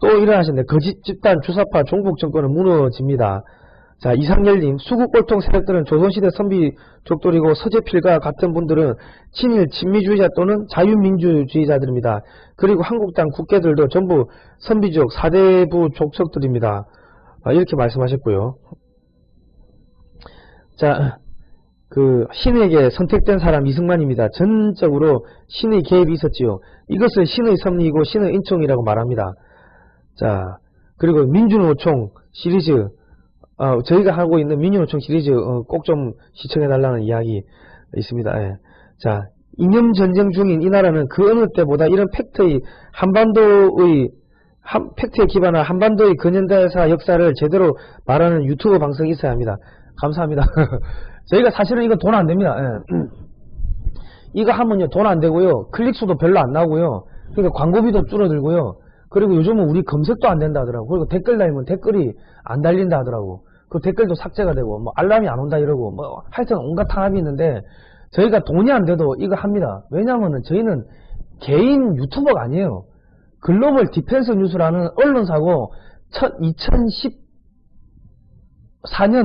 또 일어나셨네. 거짓 집단 주사파 종북 정권은 무너집니다. 자, 이상열님 수구꼴통 세력들은 조선시대 선비족들이고 서재필과 같은 분들은 친일 친미주의자 또는 자유민주주의자들입니다. 그리고 한국당 국회들도 전부 선비족 사대부 족속들입니다. 이렇게 말씀하셨고요. 자, 신에게 선택된 사람 이승만입니다. 전적으로 신의 개입이 있었지요. 이것을 신의 섭리이고 신의 인총이라고 말합니다. 자, 그리고 민주노총 시리즈 저희가 하고 있는 민주노총 시리즈 꼭 좀 시청해달라는 이야기 있습니다. 예. 자, 이념전쟁 중인 이 나라는 그 어느 때보다 이런 팩트에 기반한 한반도의 근현대사 역사를 제대로 말하는 유튜브 방송이 있어야 합니다. 감사합니다. 저희가 사실은 이거 돈 안 됩니다. 예. 이거 하면요 돈 안 되고요. 클릭수도 별로 안 나오고요. 그러니까 광고비도 줄어들고요. 그리고 요즘은 우리 검색도 안 된다 하더라고. 그리고 댓글 달리면 댓글이 안 달린다 하더라고. 그 댓글도 삭제가 되고 뭐 알람이 안 온다 이러고 뭐 하여튼 온갖 탄압이 있는데 저희가 돈이 안 돼도 이거 합니다. 왜냐면은 저희는 개인 유튜버가 아니에요. 글로벌 디펜스 뉴스라는 언론사고 2014년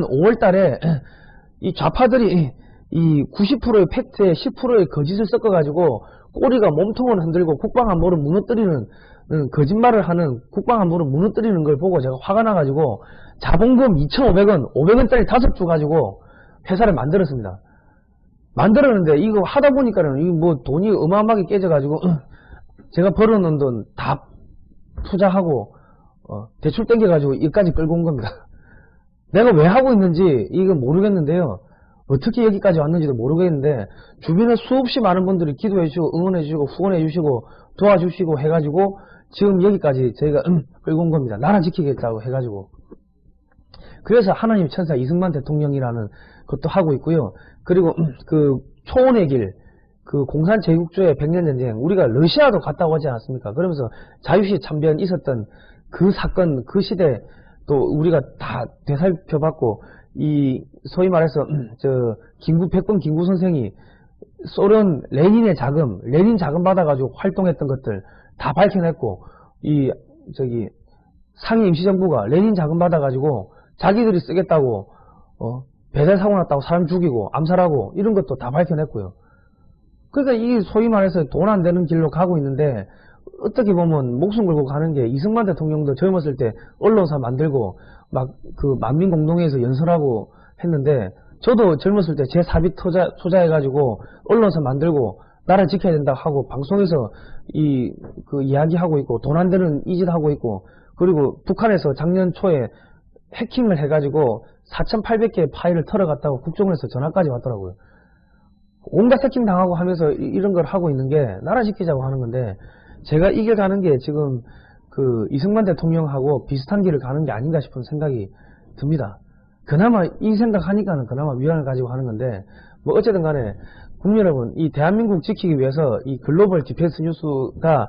5월 달에 이 좌파들이 이 90%의 팩트에 10%의 거짓을 섞어가지고 꼬리가 몸통을 흔들고 국방안보를 무너뜨리는 거짓말을 하는 국방안보를 무너뜨리는 걸 보고 제가 화가 나가지고 자본금 2,500원 500원짜리 5주 가지고 회사를 만들었습니다. 만들었는데 이거 하다 보니까는 이 뭐 돈이 어마어마하게 깨져가지고 제가 벌어놓은 돈 다 투자하고 대출 땡겨가지고 여기까지 끌고 온 겁니다. 내가 왜 하고 있는지 이건 모르겠는데요. 어떻게 여기까지 왔는지도 모르겠는데 주변에 수없이 많은 분들이 기도해주시고 응원해주시고 후원해주시고 도와주시고 해가지고 지금 여기까지 저희가 끌고 온 겁니다. 나라 지키겠다고 해가지고. 그래서 하나님 천사 이승만 대통령이라는 것도 하고 있고요. 그리고 그 초원의 길, 그 공산 제국주의 100년 전쟁, 우리가 러시아도 갔다 오지 않았습니까? 그러면서 자유시 참변 있었던 그 사건, 그 시대 또 우리가 다 되살펴봤고, 이 소위 말해서 백범 김구 선생이 소련 레닌 자금 받아가지고 활동했던 것들 다 밝혀냈고, 상해 임시정부가 레닌 자금 받아가지고 자기들이 쓰겠다고 배달 사고 났다고 사람 죽이고 암살하고 이런 것도 다 밝혀냈고요. 그러니까 이게 소위 말해서 돈 안 되는 길로 가고 있는데 어떻게 보면 목숨 걸고 가는 게 이승만 대통령도 젊었을 때 언론사 만들고 막 그 만민공동회에서 연설하고 했는데 저도 젊었을 때 제 사비 투자해가지고 언론사 만들고 나라 지켜야 된다 하고 방송에서 그 이야기하고 있고 돈 안 되는 이 짓 하고 있고 그리고 북한에서 작년 초에 해킹을 해가지고 4,800개의 파일을 털어갔다고 국정원에서 전화까지 왔더라고요. 온갖 해킹 당하고 하면서 이런 걸 하고 있는 게 나라 지키자고 하는 건데 제가 이겨가는 게 지금 그 이승만 대통령하고 비슷한 길을 가는 게 아닌가 싶은 생각이 듭니다. 그나마 이 생각하니까는 그나마 위안을 가지고 하는 건데 뭐 어쨌든 간에 국민 여러분 이 대한민국 지키기 위해서 이 글로벌 디펜스 뉴스가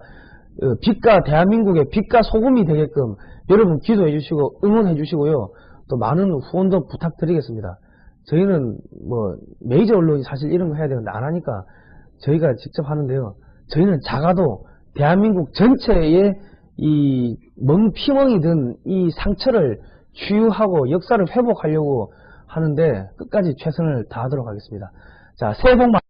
대한민국의 빛과 소금이 되게끔 여러분 기도해 주시고 응원해 주시고요. 또 많은 후원도 부탁드리겠습니다. 저희는 뭐 메이저 언론이 사실 이런 거 해야 되는데 안 하니까 저희가 직접 하는데요. 저희는 작아도 대한민국 전체의 이 피멍이 든 이 상처를 치유하고 역사를 회복하려고 하는데 끝까지 최선을 다하도록 하겠습니다. 자, 새해 복 많이